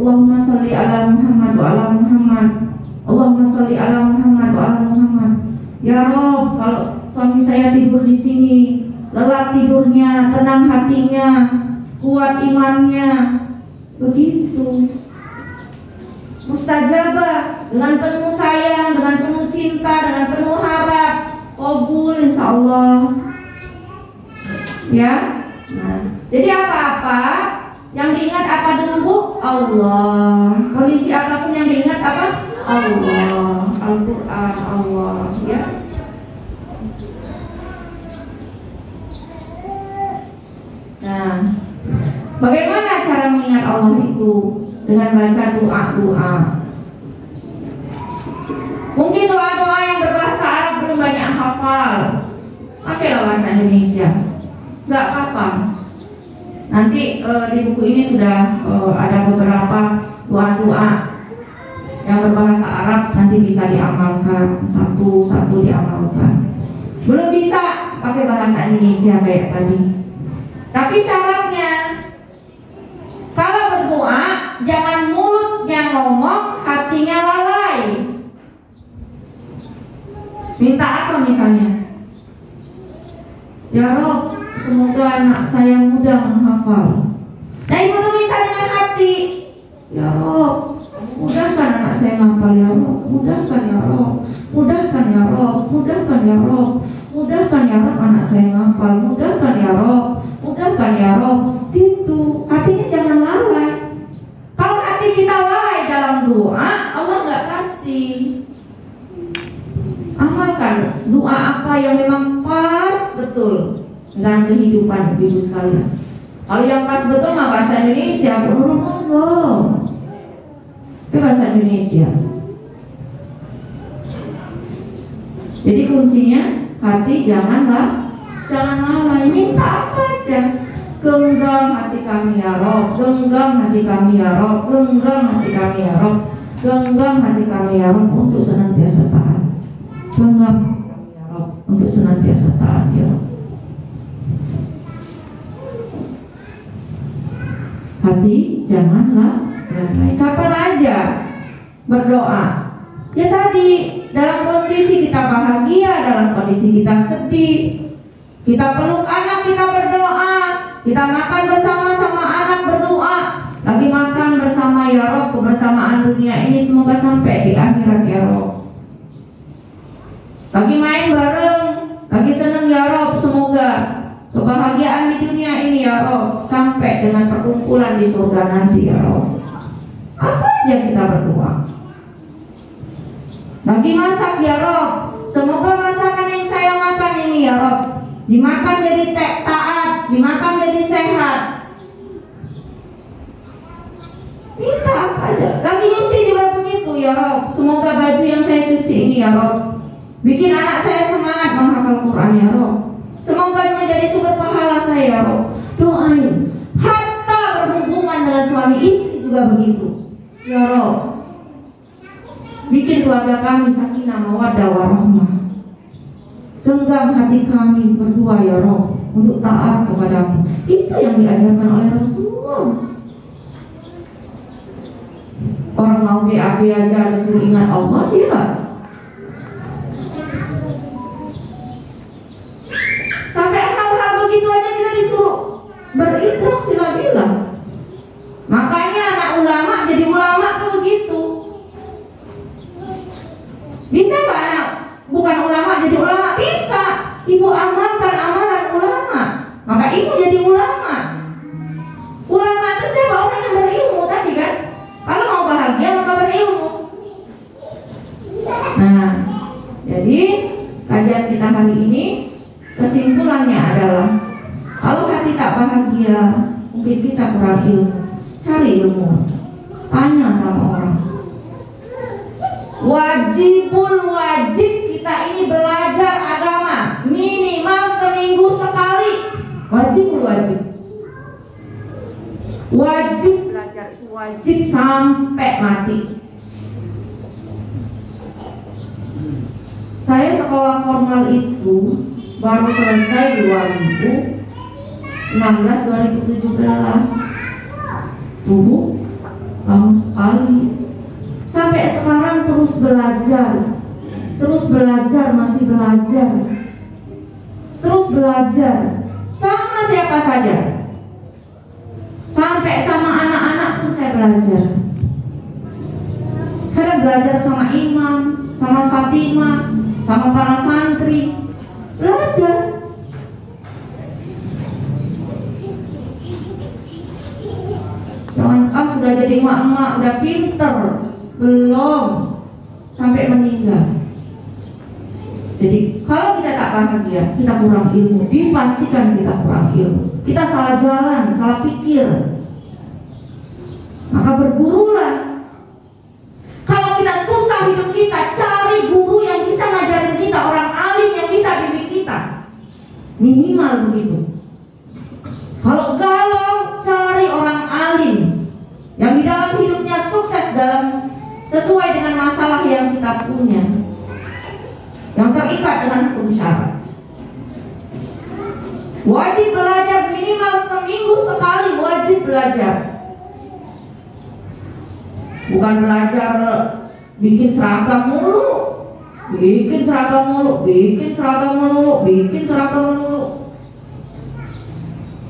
Allahumma sholli ala Muhammad wa ala Muhammad. Allahumma sholli ala Muhammad wa ala Muhammad. Ya Rob, kalau suami saya tidur di sini, lelap tidurnya, tenang hatinya, kuat imannya. Begitu. Mustajabah, dengan penuh sayang, dengan penuh cinta, dengan penuh harap, qabul insyaallah. Ya. Nah, jadi apa-apa yang diingat apa dulu Bu? Allah. Kondisi apapun yang diingat apa? Allah. Al-Quran, Allah. Ya. Nah, bagaimana cara mengingat Allah itu? Dengan baca doa-doa. Mungkin doa-doa yang berbahasa Arab belum banyak hafal, pakailah bahasa Indonesia. Gak apa-apa. Nanti di buku ini sudah ada beberapa doa-doa yang berbahasa Arab, nanti bisa diamalkan satu-satu diamalkan. Belum bisa pakai bahasa Indonesia kayak tadi. Tapi syaratnya, kalau berdoa jangan mulutnya ngomong, hatinya lalai. Minta apa misalnya? Ya Rob, semoga anak saya mudah menghafal. Nah ibu tuh minta dengan hati. Ya Rob, mudahkan anak saya menghafal ya Rob. Mudahkan ya Rob. Mudahkan ya Rob. Mudahkan ya Rob. Mudahkan ya Rob anak saya menghafal. Mudahkan ya Rob. Mudahkan ya Rob. Gitu. Hatinya jangan lalai. Kalau hati kita lalai dalam doa, Allah nggak kasih. Amalkan doa apa yang memang pas betul dengan kehidupan ibu sekalian. Kalau yang pas betul mah bahasa Indonesia, itu bahasa Indonesia. Jadi kuncinya hati jangan lalai. Minta apa aja. Genggam hati kami ya Rob, genggam hati kami ya Rob, genggam hati kami ya Rob, genggam hati kami ya Rob untuk senantiasa taat. Genggam ya Rob untuk senantiasa taat ya Rob. Hati janganlah lalai. Kapan aja berdoa. Ya tadi, dalam kondisi kita bahagia, dalam kondisi kita sedih, kita peluk anak, kita berdoa. Kita makan bersama-sama anak, berdoa. Lagi makan bersama ya Rob, kebersamaan dunia ini semoga sampai di akhirat ya Rob. Lagi main bareng, lagi seneng ya Rob, semoga kebahagiaan di dunia ini ya Rob sampai dengan perkumpulan di surga nanti ya Rob. Apa aja kita berdoa. Lagi masak ya Rob, semoga masakan yang saya makan ini ya Rob dimakan jadi taat, dimakan jadi sehat. Minta apa aja. Lagi nyuci juga begitu ya Rob, semoga baju yang saya cuci ini ya Rob bikin anak saya semangat menghafal Quran ya Rob. Semoga menjadi sumber pahala saya ya Rob. Doain. Hatta berhubungan dengan suami istri juga begitu ya Rob. Bikin keluarga kami sakinah mawaddah warahmah. Genggam hati kami berdua ya Rob untuk taat kepadamu. Itu yang diajarkan oleh Rasulullah. Orang mau BAB aja disuruh ingat Allah, ya. Sampai hal-hal begitu aja kita disuruh berinteraksi lagi lah. Makanya anak ulama jadi ulama tuh begitu. Bisa nggak anak bukan ulama jadi ulama? Bisa. Ibu amalkan amalan ulama, maka ibu jadi ulama. Ulama itu siapa? Orang yang berilmu tadi kan. Kalau mau bahagia maka berilmu. Nah, jadi kajian kita hari ini kesimpulannya adalah kalau hati tak bahagia, mungkin kita kurang ilmu. Cari ilmu, tanya sama orang. Wajib kita ini belajar agama minimal seminggu sekali. Wajib belajar, wajib sampai mati. Saya sekolah formal itu baru selesai 2016-2017. Tuh lama sekali. Sampai sekarang terus belajar, masih belajar, terus belajar sama siapa saja. Sampai sama anak-anak pun saya belajar. Saya belajar sama imam, sama Fatimah, sama para santri, belajar. Jangan sudah jadi emak-emak, udah pinter, belum sampai meninggal. Jadi kalau kita tak bahagia, kita kurang ilmu. Dipastikan kita kurang ilmu. Kita salah jalan, salah pikir. Maka bergurulah. Kalau kita susah hidup kita, cari guru yang bisa ngajarin kita, orang alim yang bisa bimbing kita. Minimal begitu. Kalau galau, cari orang alim yang di dalam hidupnya sukses dalam sesuai dengan masalah yang kita punya, yang terikat dengan hukum syarat. Wajib belajar minimal seminggu sekali, wajib belajar. Bukan belajar bikin seragam mulu, bikin seragam mulu.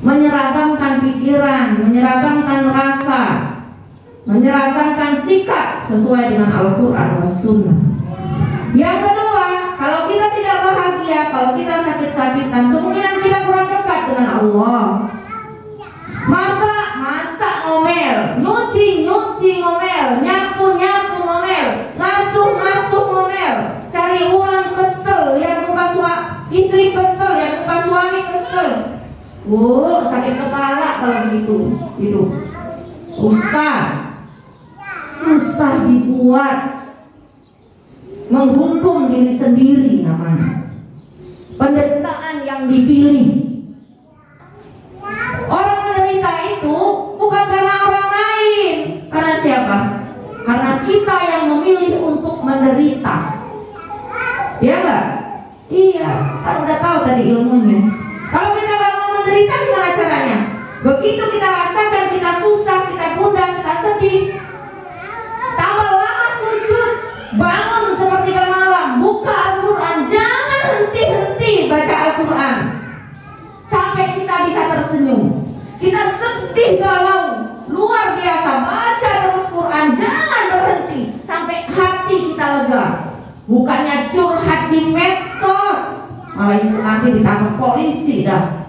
Menyeragamkan pikiran, menyeragamkan rasa, menyeragamkan sikap sesuai dengan Al-Quran dan Sunnah. Yang kedua, kalau kita tidak bahagia, kalau kita sakit-sakitan, kemungkinan kita kurang dekat dengan Allah. Masak ngomel, nyuci ngomel, nyapu ngomel, ngasuh ngomel, cari uang kesel, lihat muka istri kesel, lihat muka suami kesel. Sakit kepala kalau begitu hidup. Susah dibuat. Menghukum diri sendiri namanya. Penderitaan yang dipilih. Orang menderita itu bukan karena orang lain. Karena siapa? Karena kita yang memilih untuk menderita. Iya enggak? Iya, kan udah tahu tadi ilmunya. Kalau kita gak mau menderita, gimana caranya? Begitu kita rasakan kita susah, kita gundah, kita sedih, tambah lama sujud, bangun sepertiga malam, buka Al-Quran, jangan henti-henti baca Al-Quran sampai kita bisa tersenyum. Kita sedih galau luar biasa, baca terus Quran, jangan berhenti sampai hati kita lega. Bukannya curhat di medsos, malah itu nanti ditangkap polisi dah.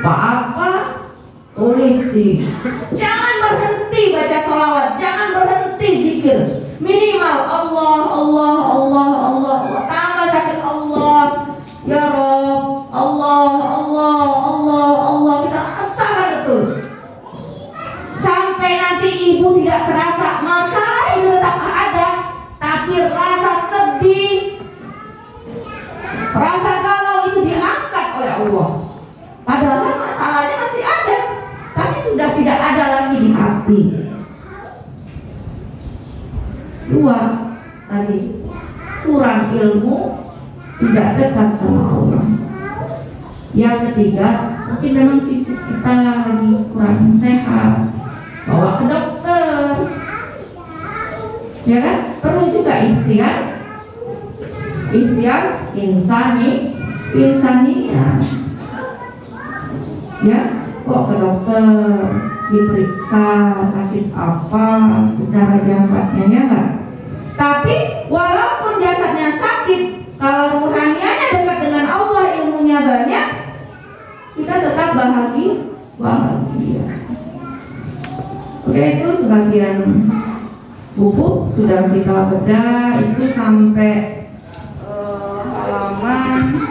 Apa tulis di. Jangan berhenti baca sholawat, jangan berhenti zikir. Minimal Allah. Tambah sakit Allah, ya Rob, Allah. Kita rasakan betul. Sampai nanti ibu tidak terasa masalah itu tetap ada, tapi rasa sedih, rasa galau itu diangkat oleh Allah. Padahal masalahnya masih ada, tapi sudah tidak ada lagi di hati. Dua, tadi kurang ilmu, tidak dekat sama Allah. Yang ketiga, mungkin memang fisik kita lagi kurang sehat, bawa ke dokter, ya kan? Perlu juga ikhtiar insaniah. Ya, kok ke dokter, diperiksa sakit apa secara jasadnya, ya kan? Tapi walaupun jasadnya sakit, kalau ruhanianya dekat dengan Allah, ilmunya banyak, kita tetap bahagia. Oke, itu sebagian buku sudah kita bedah, itu sampai halaman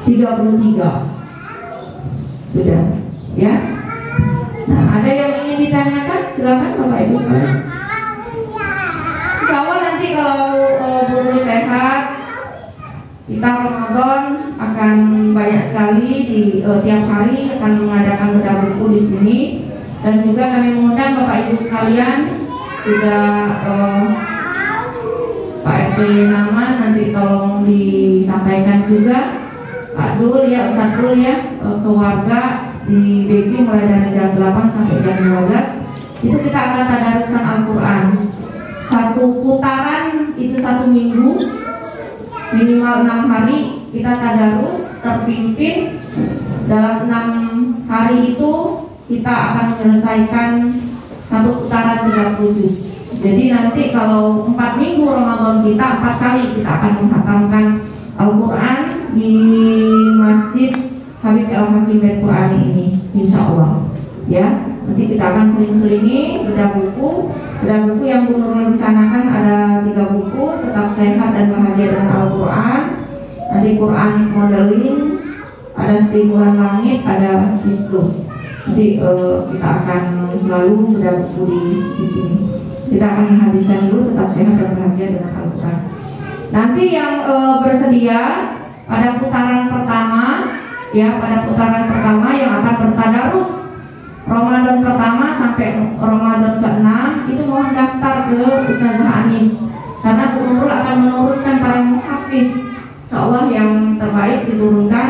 33 sudah, ya. Nah, ada yang ingin ditanyakan, silakan Bapak Ibu sekalian. Insya Allah nanti kalau guru sehat, kita Ramadan akan banyak sekali di tiap hari akan mengadakan bedah buku di sini, dan juga kami mengundang Bapak Ibu sekalian, juga Pak RT Naman nanti tolong disampaikan juga, Pak Dul ya, Ustaz Dul ya, ke warga di BG mulai dari jam 8 sampai jam 12 itu kita akan tadaruskan Al-Quran. Satu putaran itu 1 minggu, minimal 6 hari kita tadarus terpimpin. Dalam 6 hari itu kita akan menyelesaikan satu putaran 30 juz. Jadi nanti kalau 4 minggu Ramadan kita 4 kali kita akan menghatamkan Al-Quran di Masjid Habib Al-Hakim Al-Qurani ini, insya Allah. Ya, nanti kita akan sering-seringi bedah buku yang Bu Nurul rencanakan ada 3 buku, Tetap Sehat dan Bahagia dengan Al-Quran, nanti Quranic Modeling, ada Stimulan Langit, ada Hisnu. Nanti kita akan selalu bedah buku di sini. Kita akan menghabiskan dulu Tetap Sehat dan Bahagia dengan Al-Quran. Nanti yang bersedia pada putaran pertama, ya pada putaran pertama yang akan bertadarus Ramadan pertama sampai Ramadan ke-6 itu mohon daftar ke Ustazah Anis, karena Bu Nurul akan menurunkan para muhafiz insyaallah yang terbaik diturunkan.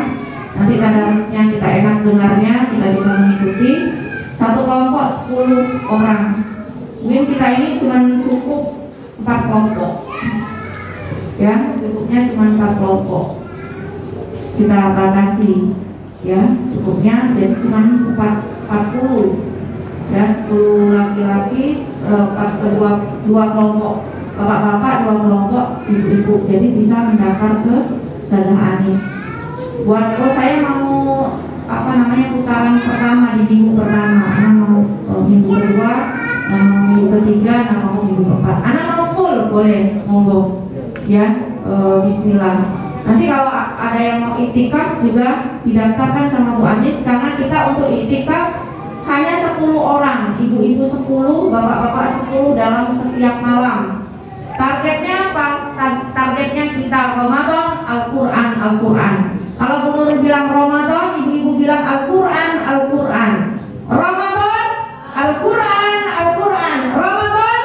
Nanti tadarusnya kita enak dengarnya, kita bisa mengikuti. Satu kelompok 10 orang. Mungkin kita ini cuma cukup 4 kelompok. Ya, cukupnya cuma 4 kelompok. Kita batasi, ya cukupnya jadi cuma 40 ya, 10 laki-laki, 2 kelompok bapak-bapak, 2 kelompok ibu-ibu. Jadi bisa mendaftar ke Ustazah Anis. Buat saya mau putaran pertama di minggu pertama, anak mau minggu kedua, anak mau minggu ketiga, anak mau minggu keempat, anak mau full boleh, monggo ya. Bismillah. Nanti kalau ada yang mau iktikaf juga didaftarkan sama Bu Anis, karena kita untuk iktikaf hanya 10 orang, ibu-ibu 10, bapak-bapak 10 dalam setiap malam. Targetnya apa? Targetnya kita Ramadan, Al-Quran, Al-Quran. Kalau Bu Nurul bilang Ramadan, ibu-ibu bilang Al-Quran, Al-Quran. Ramadan, Al-Quran, Al-Quran. Ramadan,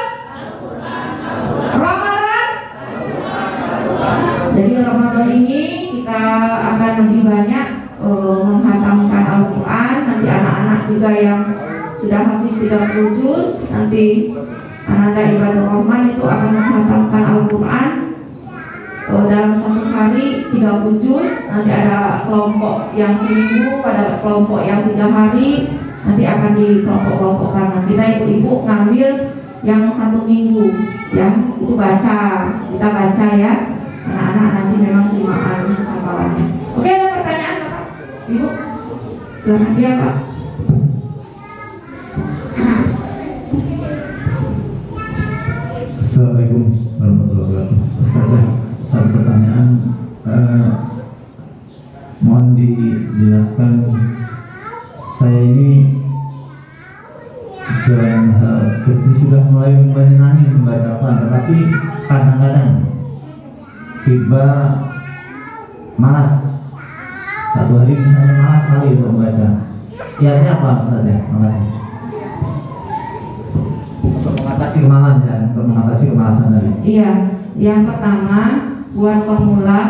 Ramadan. Jadi Ramadan ini kita akan lebih banyak menghatamkan Al-Quran. Nanti anak-anak juga yang sudah habis 30 juz, nanti Ananda Ibadur Rahman itu akan menghatamkan Al-Quran dalam 1 hari 30 juz. Nanti ada kelompok yang seminggu, pada kelompok yang 3 hari, nanti akan dikelompok-kelompokkan. Nah, kita ibu-ibu ngambil yang 1 minggu, ya itu baca, kita baca ya. Anak-anak nanti memang selimaan hafalannya. Oke, ada pertanyaan Bapak? Ibu? Silakan dia Pak. Assalamualaikum warahmatullahi wabarakatuh. Ustazah, satu pertanyaan, mohon dijelaskan. Saya ini sudah mulai menyenangi membaca Al-Quran, tetapi kadang-kadang tiba malas. Satu hari misalnya malas sekali untuk membaca. Kiatnya apa Ustazah? Makasih. Untuk mengatasi kemalasan ya, untuk mengatasi kemalasan tadi. Iya, yang pertama buat pemula,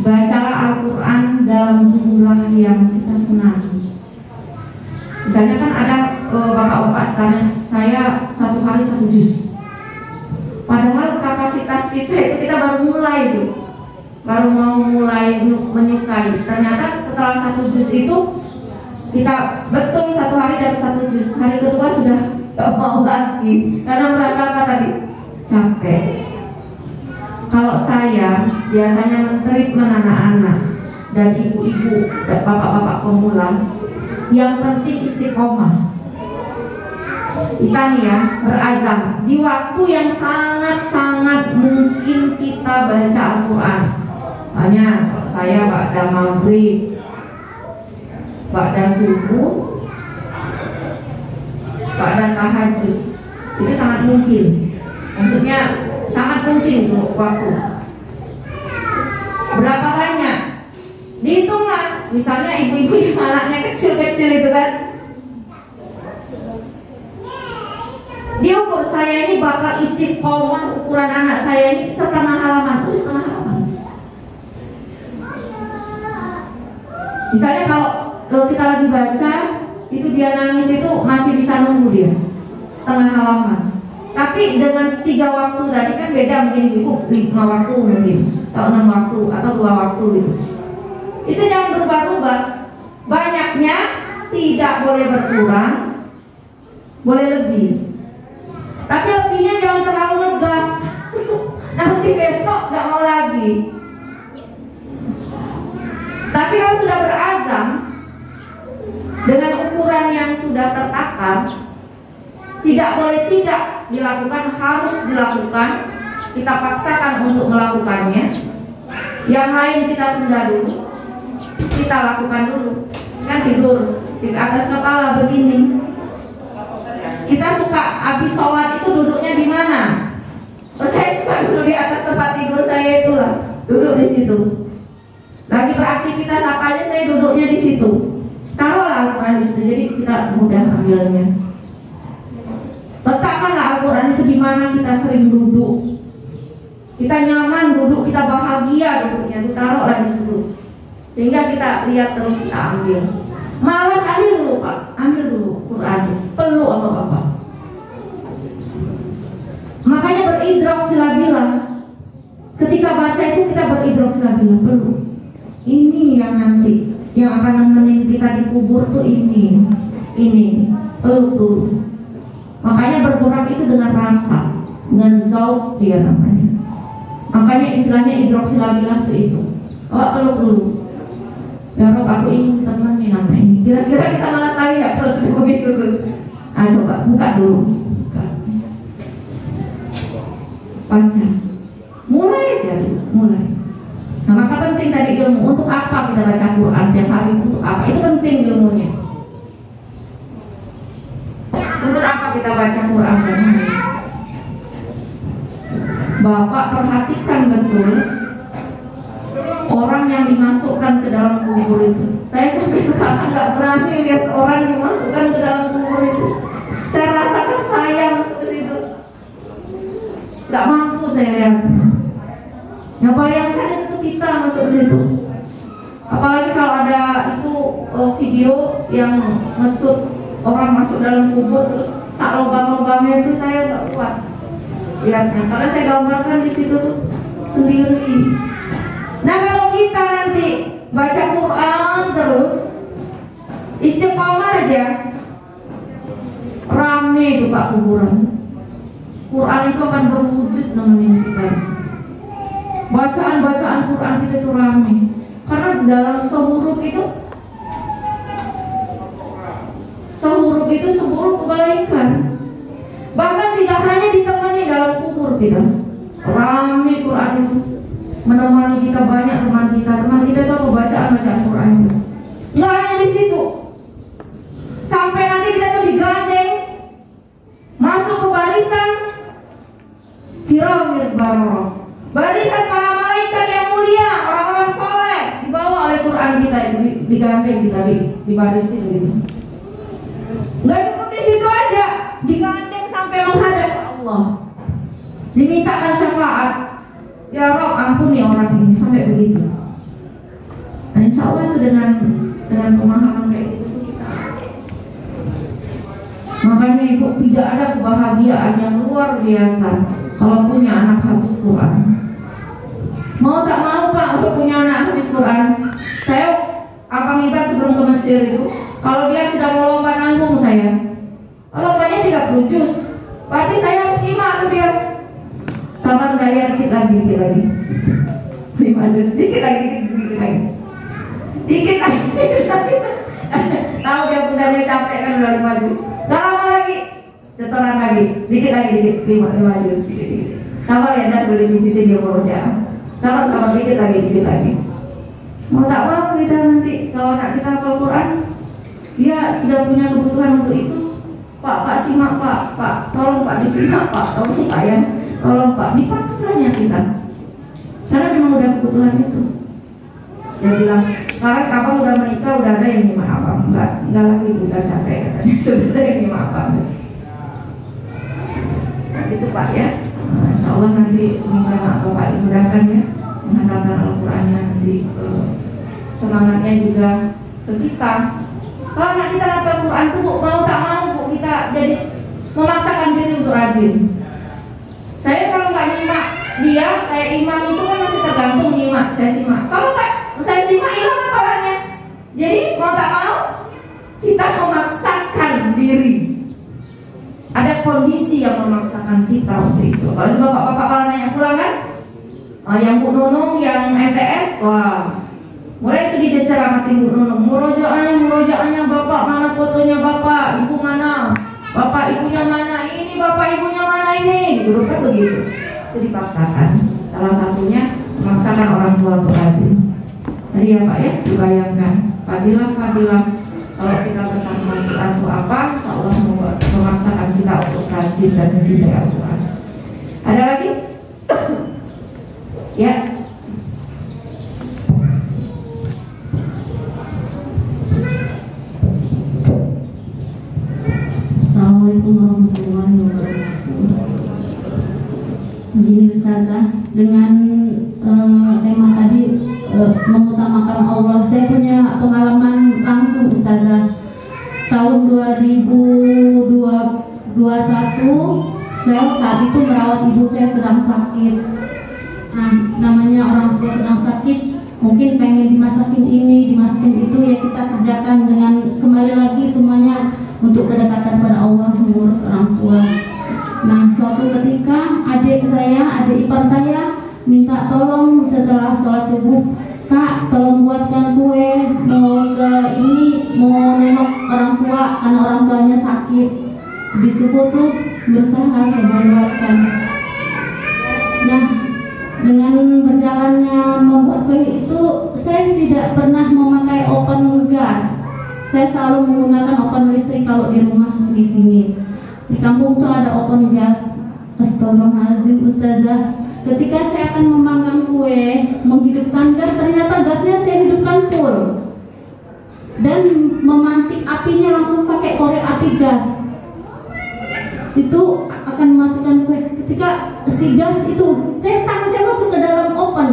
bacalah Al-Quran dalam jumlah yang kita senangi. Misalnya kan ada bapak-bapak sekarang, saya 1 hari 1 juz. Padahal kapasitas kita itu kita baru mulai itu, baru mau mulai menyukai. Ternyata setelah 1 juz itu kita betul 1 hari dapat 1 juz. Hari kedua sudah gak mau lagi karena merasa apa tadi? Capek. Kalau saya biasanya mentreatment anak-anak dan ibu-ibu dan bapak-bapak pemula, yang penting istiqomah. Kita nih ya berazam di waktu yang sangat-sangat mungkin kita baca Al-Quran. Hanya saya ba'da maghrib, ba'da subuh, ba'da tahajud, itu sangat mungkin. Maksudnya sangat mungkin untuk waktu. Berapa banyak? Dihitunglah. Misalnya ibu-ibu yang anaknya kecil-kecil itu kan, diukur, saya ini bakal istiqomah, ukuran anak saya ini setengah halaman, setengah halaman. Misalnya kalau kita lagi baca, itu dia nangis itu masih bisa nunggu dia setengah halaman. Tapi dengan 3 waktu tadi kan beda, mungkin ibu 5 waktu mungkin, atau 6 waktu, atau 2 waktu gitu. Itu jangan berubah-ubah. Banyaknya tidak boleh berkurang, boleh lebih. Tapi lebihnya jangan terlalu ngegas. Nanti besok gak mau lagi. Tapi kalau sudah berazam dengan ukuran yang sudah tertakar, tidak boleh tidak dilakukan, harus dilakukan. Kita paksakan untuk melakukannya. Yang lain kita tunda dulu, kita lakukan dulu. Kan tidur di atas kepala begini. Kita suka habis sholat itu duduknya di mana? Saya suka duduk di atas tempat tidur saya itulah, duduk di situ. Lagi beraktivitas apa aja saya duduknya di situ. Taruhlah Al-Quran di situ, jadi kita mudah ambilnya. Letakkanlah Al-Quran itu di mana kita sering duduk. Kita nyaman duduk, kita bahagia duduknya, ditaruhlah di situ. Sehingga kita lihat terus, kita ambil. Malas ambil dulu Pak, ambil dulu Quran. Perlu apa Bapak? Makanya beridrok silabilah. Ketika baca itu kita beridrok silabilah, perlu. Ini yang nanti yang akan nemenin kita dikubur tuh ini peluk dulu. Makanya bergerak itu dengan rasa, dengan zauk dia namanya. Makanya istilahnya idrok silabilah itu. Oh, peluk dulu. Ya Rob, aku ingin temenin nama ini. Kira-kira kita malas lagi ya kalau sudah begitu tuh. Ah, coba buka dulu. Buka. Baca. Mulai aja, mulai. Nah, maka penting tadi ilmu. Untuk apa kita baca Quran tiap hari? Untuk apa? Itu penting ilmunya. Untuk apa kita baca Quran tiap hari? Bapak perhatikan betul orang yang dimasukkan ke dalam kubur itu. Saya sampai sekarang nggak berani lihat orang dimasukkan ke dalam kubur itu. Saya rasakan saya masuk ke situ. Nggak mampu saya lihat. Ya bayangkan itu kita masuk ke situ. Apalagi kalau ada itu video yang mesut orang masuk dalam kubur terus sak lubang-lubangnya itu, saya nggak kuat lihatnya. Karena saya gambarkan di situ tuh sendiri. Nah kalau kita nanti baca Quran terus istiqomah aja, rame itu Pak kuburan. Quran itu akan berwujud nemenin kita. Bacaan Quran kita itu rame. Karena dalam sehuruf itu 10 kebaikan. Bahkan tidak hanya ditemani dalam kubur kita, rame Quran itu menemani kita, banyak teman kita itu bacaan Quran itu. Nggak hanya di situ, sampai nanti kita tuh digandeng masuk ke barisan kiramil bararah, barisan para malaikat yang mulia, orang-orang soleh, dibawa oleh Quran kita itu, digandeng kita di baris itu gitu. Nggak cukup di situ aja, digandeng sampai menghadap Allah, dimintakan syafaat. Ya Rob, ampuni orang ini, sampai begitu. Nah, insya Allah itu dengan pemahaman kayak gitu kita. Makanya Ibu, tidak ada kebahagiaan yang luar biasa kalau punya anak habis Quran. Mau tak mau Pak untuk punya anak habis Quran. Saya Abang Ibat sebelum ke Mesir itu, kalau dia sudah mau lompat nanggung saya, lompatnya 30 juz, berarti saya harus gimana tuh dia? Sabar daya dikit lagi 5 juz, dikit lagi tahu dia pundaknya capek kan, udah 5 juz, gak lama lagi setoran lagi, dikit 5 juz, dikit. Sabar ya Nas, boleh pijitin dia perutnya. Sabar dikit lagi. Mau tak mau kita nanti kalau anak kita hafal Quran, dia sudah punya kebutuhan untuk itu. Pak simak Pak, tolong Pak disimak Pak, tolong Pak ya. Tolong Pak, dipaksanya kita. Karena memang udah kebutuhan itu. Dia bilang, sekarang abang udah menikah, udah ada yang nyimak abang. Enggak lagi udah capek katanya. Sudah ada yang nyimak abang. Nah, gitu Pak ya. Nah, insya Allah nanti semoga Bapak dimudahkan ya menghafalkan Al-Qurannya nanti. Semangatnya juga ke kita. Kalau anak kita hafal Quran itu Bu, mau tak mau Bu, kita jadi memaksakan diri untuk rajin. Saya kalau nggak nyimak dia kayak imam itu kan masih tergantung nyimak, saya simak. Kalau nggak saya simak hilang hafalannya. Jadi mau tak mau kita memaksakan diri. Ada kondisi yang memaksakan kita untuk itu. Kalau bapak-bapak kalau nanya pulang kan, yang Bu Nunung, yang MTS, wah, mulai itu dicecer sama Bu Nunung. Murojaahnya bapak mana fotonya bapak, ibu mana, bapak ibunya mana ini, bapak ibunya mana ini, gitu kan begitu. Itu dipaksakan. Salah satunya memaksakan orang tua untuk rajin. Jadi ya Pak ya, dibayangkan fadilah kalau kita bersama Al-Quran itu apa, insya Allah memaksakan kita untuk rajin dan mencintai Al-Quran. Ada lagi? Ya. Assalamualaikum warahmatullahi wabarakatuh. Begini Ustazah, dengan tema tadi mengutamakan Allah, saya punya pengalaman langsung Ustazah. Tahun 2021 saya saat itu merawat ibu saya sedang sakit. Nah, namanya orang tua sedang sakit, mungkin pengen dimasakin ini, dimasukin itu, ya kita kerjakan dengan kembali lagi semuanya untuk kedekatan pada Allah, mengurus orang tua. Nah, suatu ketika adik ipar saya minta tolong setelah sholat subuh, Kak, tolong buatkan kue, mau nengok orang tua karena orang tuanya sakit. Di subuh tuh berusaha saya buatkan. Nah, dengan berjalannya membuat kue itu, saya tidak pernah memakai oven gas. Saya selalu menggunakan oven listrik kalau di rumah di sini. Di kampung tuh ada oven gas. Astagfirullahaladzim Ustazah. Ketika saya akan memanggang kue, menghidupkan gas, ternyata gasnya saya hidupkan full. Dan memantik apinya langsung pakai korek api gas. Itu akan memasukkan kue. Ketika si gas itu, tangan saya masuk ke dalam oven.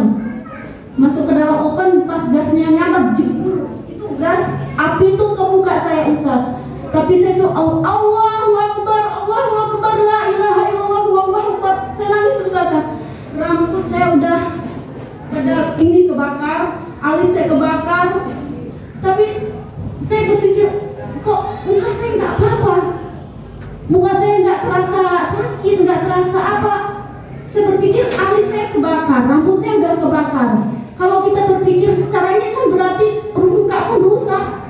Masuk ke dalam oven, pas gasnya nyamper, itu gas api itu ke muka saya Ustaz. Tapi saya tuh Allahu Akbar, la ilaha illallah, wallahu akbar. Saya nangis Ustaz. Rambut saya udah pada ini kebakar, alis saya kebakar. Tapi saya berpikir, kok muka saya nggak apa-apa, muka saya nggak terasa sakit, nggak terasa apa. Saya berpikir alis saya kebakar, rambut saya udah kebakar. Kalau kita berpikir secara ini kan berarti muka pun rusak.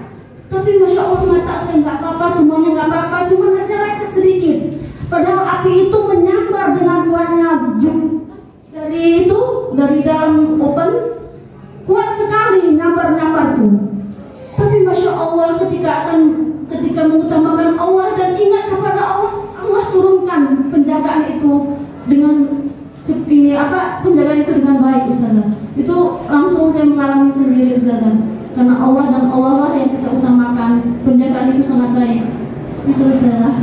Tapi Masya Allah mata saya nggak apa-apa, semuanya nggak apa-apa, cuma lecet sedikit. Padahal api itu menyambar dengan kuatnya. Dari dalam oven kuat sekali nyambar tuh. Tapi Masya Allah ketika mengutamakan Allah dan ingat kepada Allah, Allah turunkan penjagaan itu dengan penjagaan itu dengan baik Ustazah. Itu langsung saya mengalami sendiri Ustazah. Karena Allah dan Allah lah yang kita utamakan, penjagaan itu sangat baik. Itu Ustazah,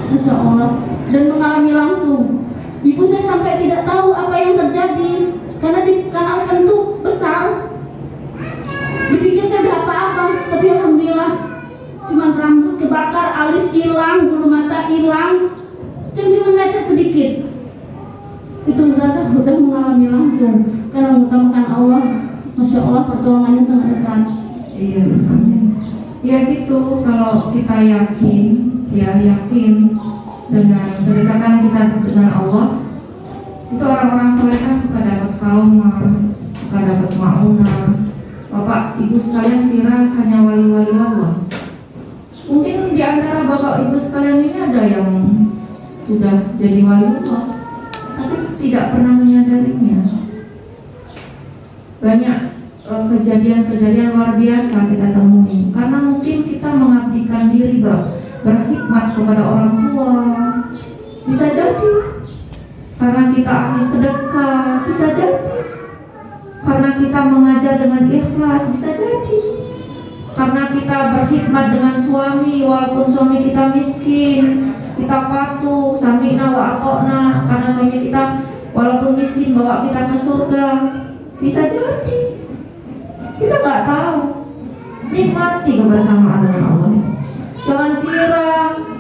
Masya Allah. Dan mengalami langsung. Ibu saya sampai tidak tahu apa yang terjadi karena oven itu besar. Dipikir saya udah apa-apa, tapi alhamdulillah cuma rambut kebakar, alis hilang, bulu mata hilang, cuma lecet sedikit. Itu Ustazah udah mengalami langsung karena mengutamakan Allah. Masya Allah, pertolongannya sangat dekat. Iya, ya gitu. Kalau kita yakin dengan kedekatan kita dengan Allah, itu orang-orang soleh kan suka dapat kaumah, suka dapat maunah. Bapak ibu sekalian kira hanya wali-wali Allah. Mungkin di antara bapak ibu sekalian ini ada yang sudah jadi wali Allah, tapi tidak pernah menyadarinya. Banyak kejadian-kejadian luar biasa kita temui karena mungkin kita mengabdikan diri berhikmat kepada orang tua. Bisa jadi karena kita ahli sedekah, bisa jadi karena kita mengajar dengan ikhlas, bisa jadi karena kita berhikmat dengan suami walaupun suami kita miskin, kita patuh sami'na wa ata'na karena suami kita walaupun miskin bawa kita ke surga. Bisa jadi kita nggak tahu. nikmati kebersamaan dengan Allah. Jangan kira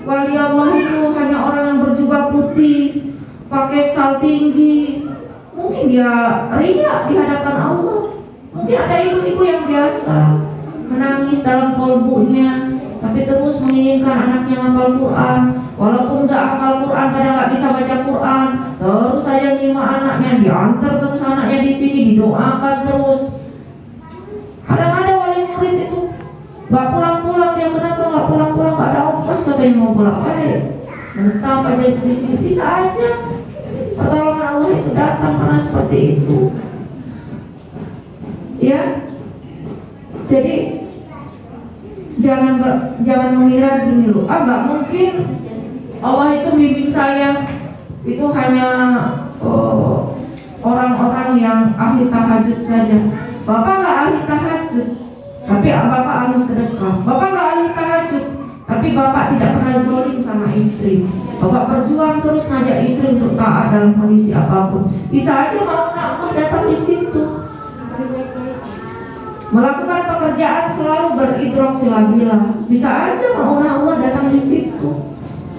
wali Allah itu hanya orang yang berjubah putih, pakai stal tinggi. Mungkin dia riak di hadapan Allah. Mungkin ada ibu-ibu yang biasa menangis dalam kolbunya, tapi terus menginginkan anaknya hafal Quran. Walaupun udah hafal Quran, kadang nggak bisa baca Quran, terus saja nyimak anaknya, diantar terus anaknya di sini, didoakan terus. Kadang ada wali murid itu nggak pulang-pulang, dia kenapa nggak pulang-pulang? Nggak ada ongkos katanya mau pulang. Menetap aja di sini, bisa aja. Pertolongan Allah itu datang karena seperti itu. Ya, jadi jangan mengira gini loh, nggak mungkin Allah itu bimbing saya itu hanya orang-orang yang ahli tahajud saja. Bapak nggak ahli tahajud, tapi bapak ahli sedekah. Bapak nggak ahli tahajud, tapi bapak tidak pernah zalim sama istri. Bapak berjuang terus ngajak istri untuk taat dalam kondisi apapun. Bisa aja mau Allah datang di situ. Melakukan pekerjaan selalu beridrok-silabilah. Bisa aja mau Allah datang di situ.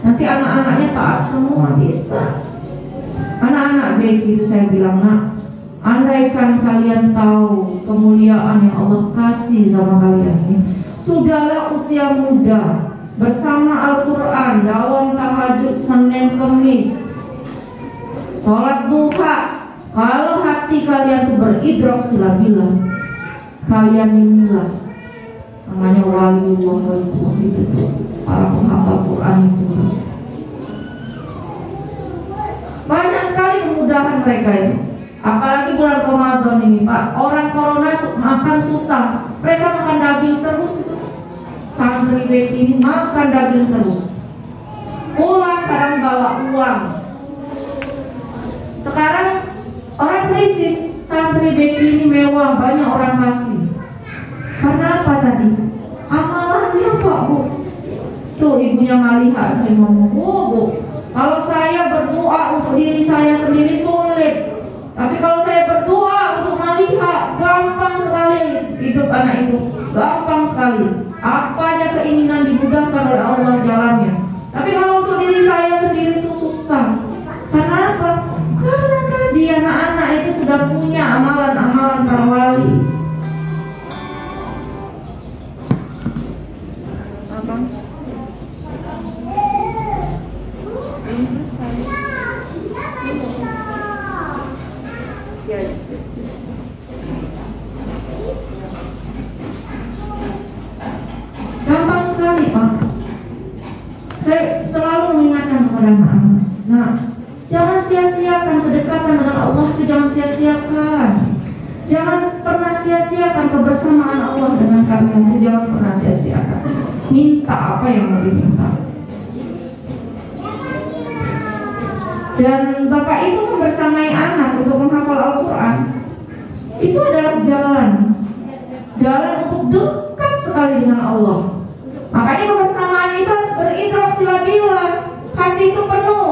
Nanti anak-anaknya taat semua, bisa. Anak-anak baik itu saya bilang, nak, andaikan kalian tahu kemuliaan yang Allah kasih sama kalian ini, sudahlah usia muda bersama Al-Quran, dalam tahajud Senin Kemis, sholat duha. Kalau hati kalian tuh beridrok-silabilah, kalian inilah namanya waliullah itu tuh, para penghafal Quran itu. Banyak sekali kemudahan mereka itu. Apalagi bulan Ramadan ini, Pak. Orang corona makan susah, mereka makan daging terus itu. Santri baik ini makan daging terus. Pulang kadang bawa uang. Sekarang orang krisis, santri baik ini mewah, banyak orang kasih. Karena apa tadi? Amalannya Pak, Bu. Tuh ibunya Maliha sering ngomong, Bu, kalau saya berdoa untuk diri saya sendiri sulit, tapi kalau saya berdoa untuk Maliha, gampang sekali hidup anak itu, gampang sekali. Apa aja keinginan dimudahkan oleh Allah jalannya. Tapi kalau untuk diri saya sendiri itu susah. Kenapa? Karena tadi anak-anak itu sudah punya amalan-amalan para wali. Gampang sekali, Pak. Saya selalu mengingatkan kepada anak-anak, nah, jangan sia-siakan kedekatan dengan Allah itu, jangan sia-siakan. Jangan pernah sia-siakan kebersamaan Allah dengan kalian itu, jangan pernah sia-siakan. Minta apa yang mau diminta. Dan Bapak Ibu membersamai anak untuk menghafal Al-Quran, itu adalah jalan untuk dekat sekali dengan Allah. Makanya kebersamaan itu harus beridrok-silabilah. Hati itu penuh.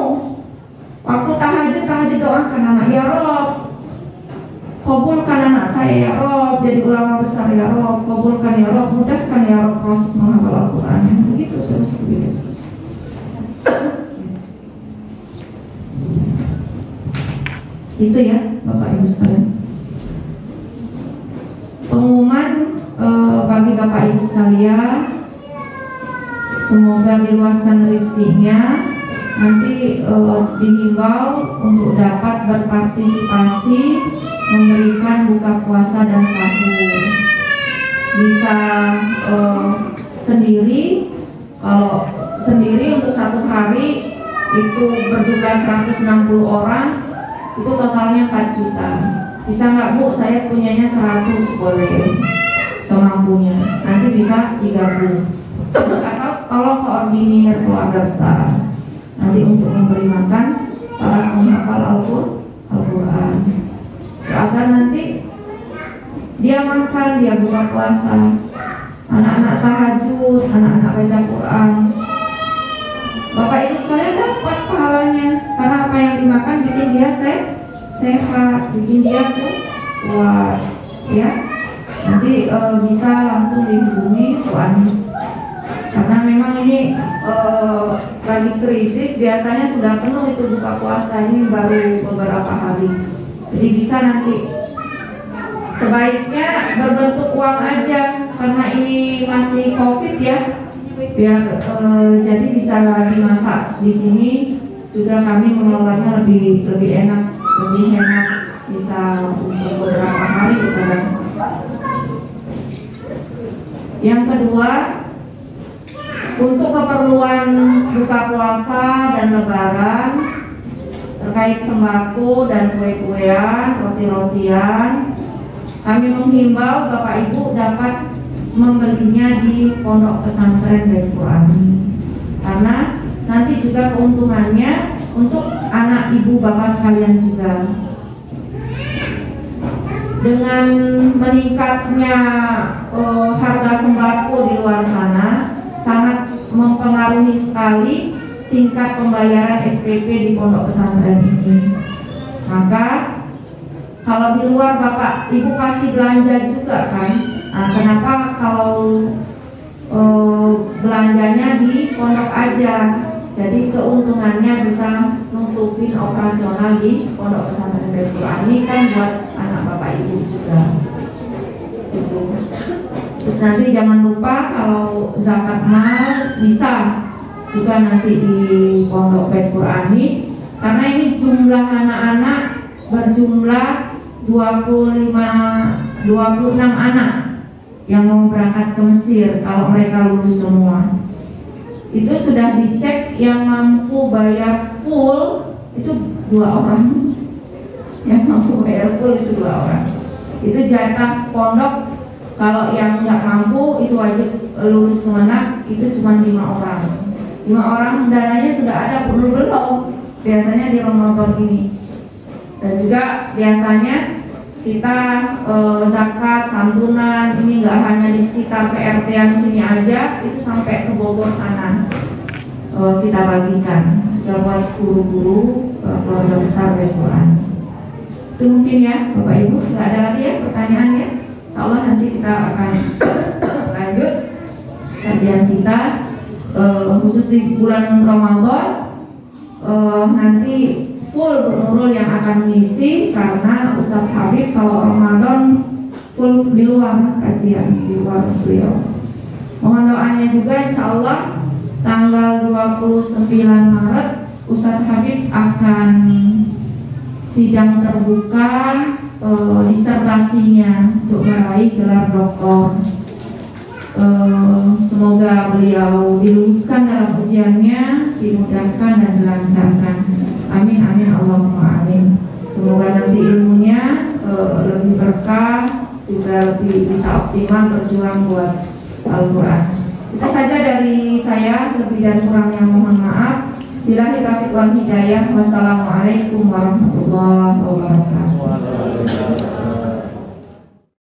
Waktu tahajud doakan anak, ya Rob, kabulkan anak saya ya Rob, jadi ulama besar ya Rob, kabulkan ya Rob, mudahkan ya Rob proses menghafal Al-Quran. Begitu terus. Itu ya Bapak Ibu sekalian. Pengumuman bagi Bapak Ibu sekalian, semoga diluaskan rezekinya. Nanti dihimbau untuk dapat berpartisipasi memberikan buka puasa dan sahur. Bisa sendiri, kalau sendiri untuk satu hari itu berjumlah 160 orang, itu totalnya 4 juta. Bisa nggak Bu? Saya punyanya 100, boleh, semampunya. Nanti bisa digabung. Atau tolong koordinir keluarga besar nanti untuk memberi makan para penghafal Al-Quran, agar nanti dia makan, dia buka puasa, anak-anak tahajud, anak-anak baca Quran. Bapak Ibu sekalian dapat pahalanya, karena apa yang dimakan bikin dia sehat, bikin dia kuat, ya. Nanti bisa langsung dihubungi Bu Anis. Karena memang ini lagi krisis, biasanya sudah penuh itu buka puasa, ini baru beberapa hari. Jadi bisa nanti, sebaiknya berbentuk uang aja karena ini masih COVID ya, biar jadi bisa dimasak di sini juga, kami mengelolanya lebih enak, lebih hemat, bisa untuk beberapa hari gitu kan. Yang kedua, untuk keperluan buka puasa dan lebaran terkait sembako dan kue-kuean, roti-rotian, kami menghimbau Bapak Ibu dapat membelinya di Pondok Pesantren Baitul Qur'ani, karena nanti juga keuntungannya untuk anak ibu bapak sekalian juga. Dengan meningkatnya harga sembako di luar sana, sangat mempengaruhi sekali tingkat pembayaran SPP di pondok pesantren ini. Maka kalau di luar bapak ibu pasti belanja juga kan. Nah, kenapa kalau belanjanya di pondok aja? Jadi keuntungannya bisa nutupin operasional di pondok pesantren Baitul Qur'ani kan, buat anak bapak ibu juga. Itu. Terus nanti jangan lupa kalau zakat mal bisa juga nanti di pondok Baitul Qur'ani, karena ini jumlah anak-anak berjumlah 26 anak yang mau berangkat ke Mesir kalau mereka lulus semua. Itu sudah dicek, yang mampu bayar full itu 2 orang, yang mampu bayar full itu 2 orang. Itu jatah pondok. Kalau yang nggak mampu itu wajib lulus semenap, itu cuma 5 orang. 5 orang dananya sudah ada, belum biasanya di Ramadan ini. Dan juga biasanya kita zakat, santunan ini nggak hanya di sekitar PRT-an sini aja, itu sampai ke Bogor sana kita bagikan juga buat guru-guru keluarga besar Baitul Qur'ani. Itu mungkin ya Bapak Ibu, nggak ada lagi ya pertanyaan ya. Insya Allah nanti kita akan lanjut kajian kita khusus di bulan Ramadan. Nanti full Bu Nurul yang akan mengisi, karena Ustadz Habib kalau Ramadan full di luar kajian, di luar beliau. Mohon doanya juga, insya Allah tanggal 29 Maret Ustadz Habib akan sidang terbuka disertasinya untuk meraih gelar doktor. Semoga beliau diluluskan dalam ujiannya, dimudahkan dan dilancarkan. Amin amin Allahumma amin. Semoga nanti ilmunya lebih berkah, juga lebih bisa optimal berjuang buat Al-Quran. Itu saja dari saya, lebih dan kurangnya mohon maaf. Billahi taufiq wal hidayah. Wassalamualaikum warahmatullahi wabarakatuh.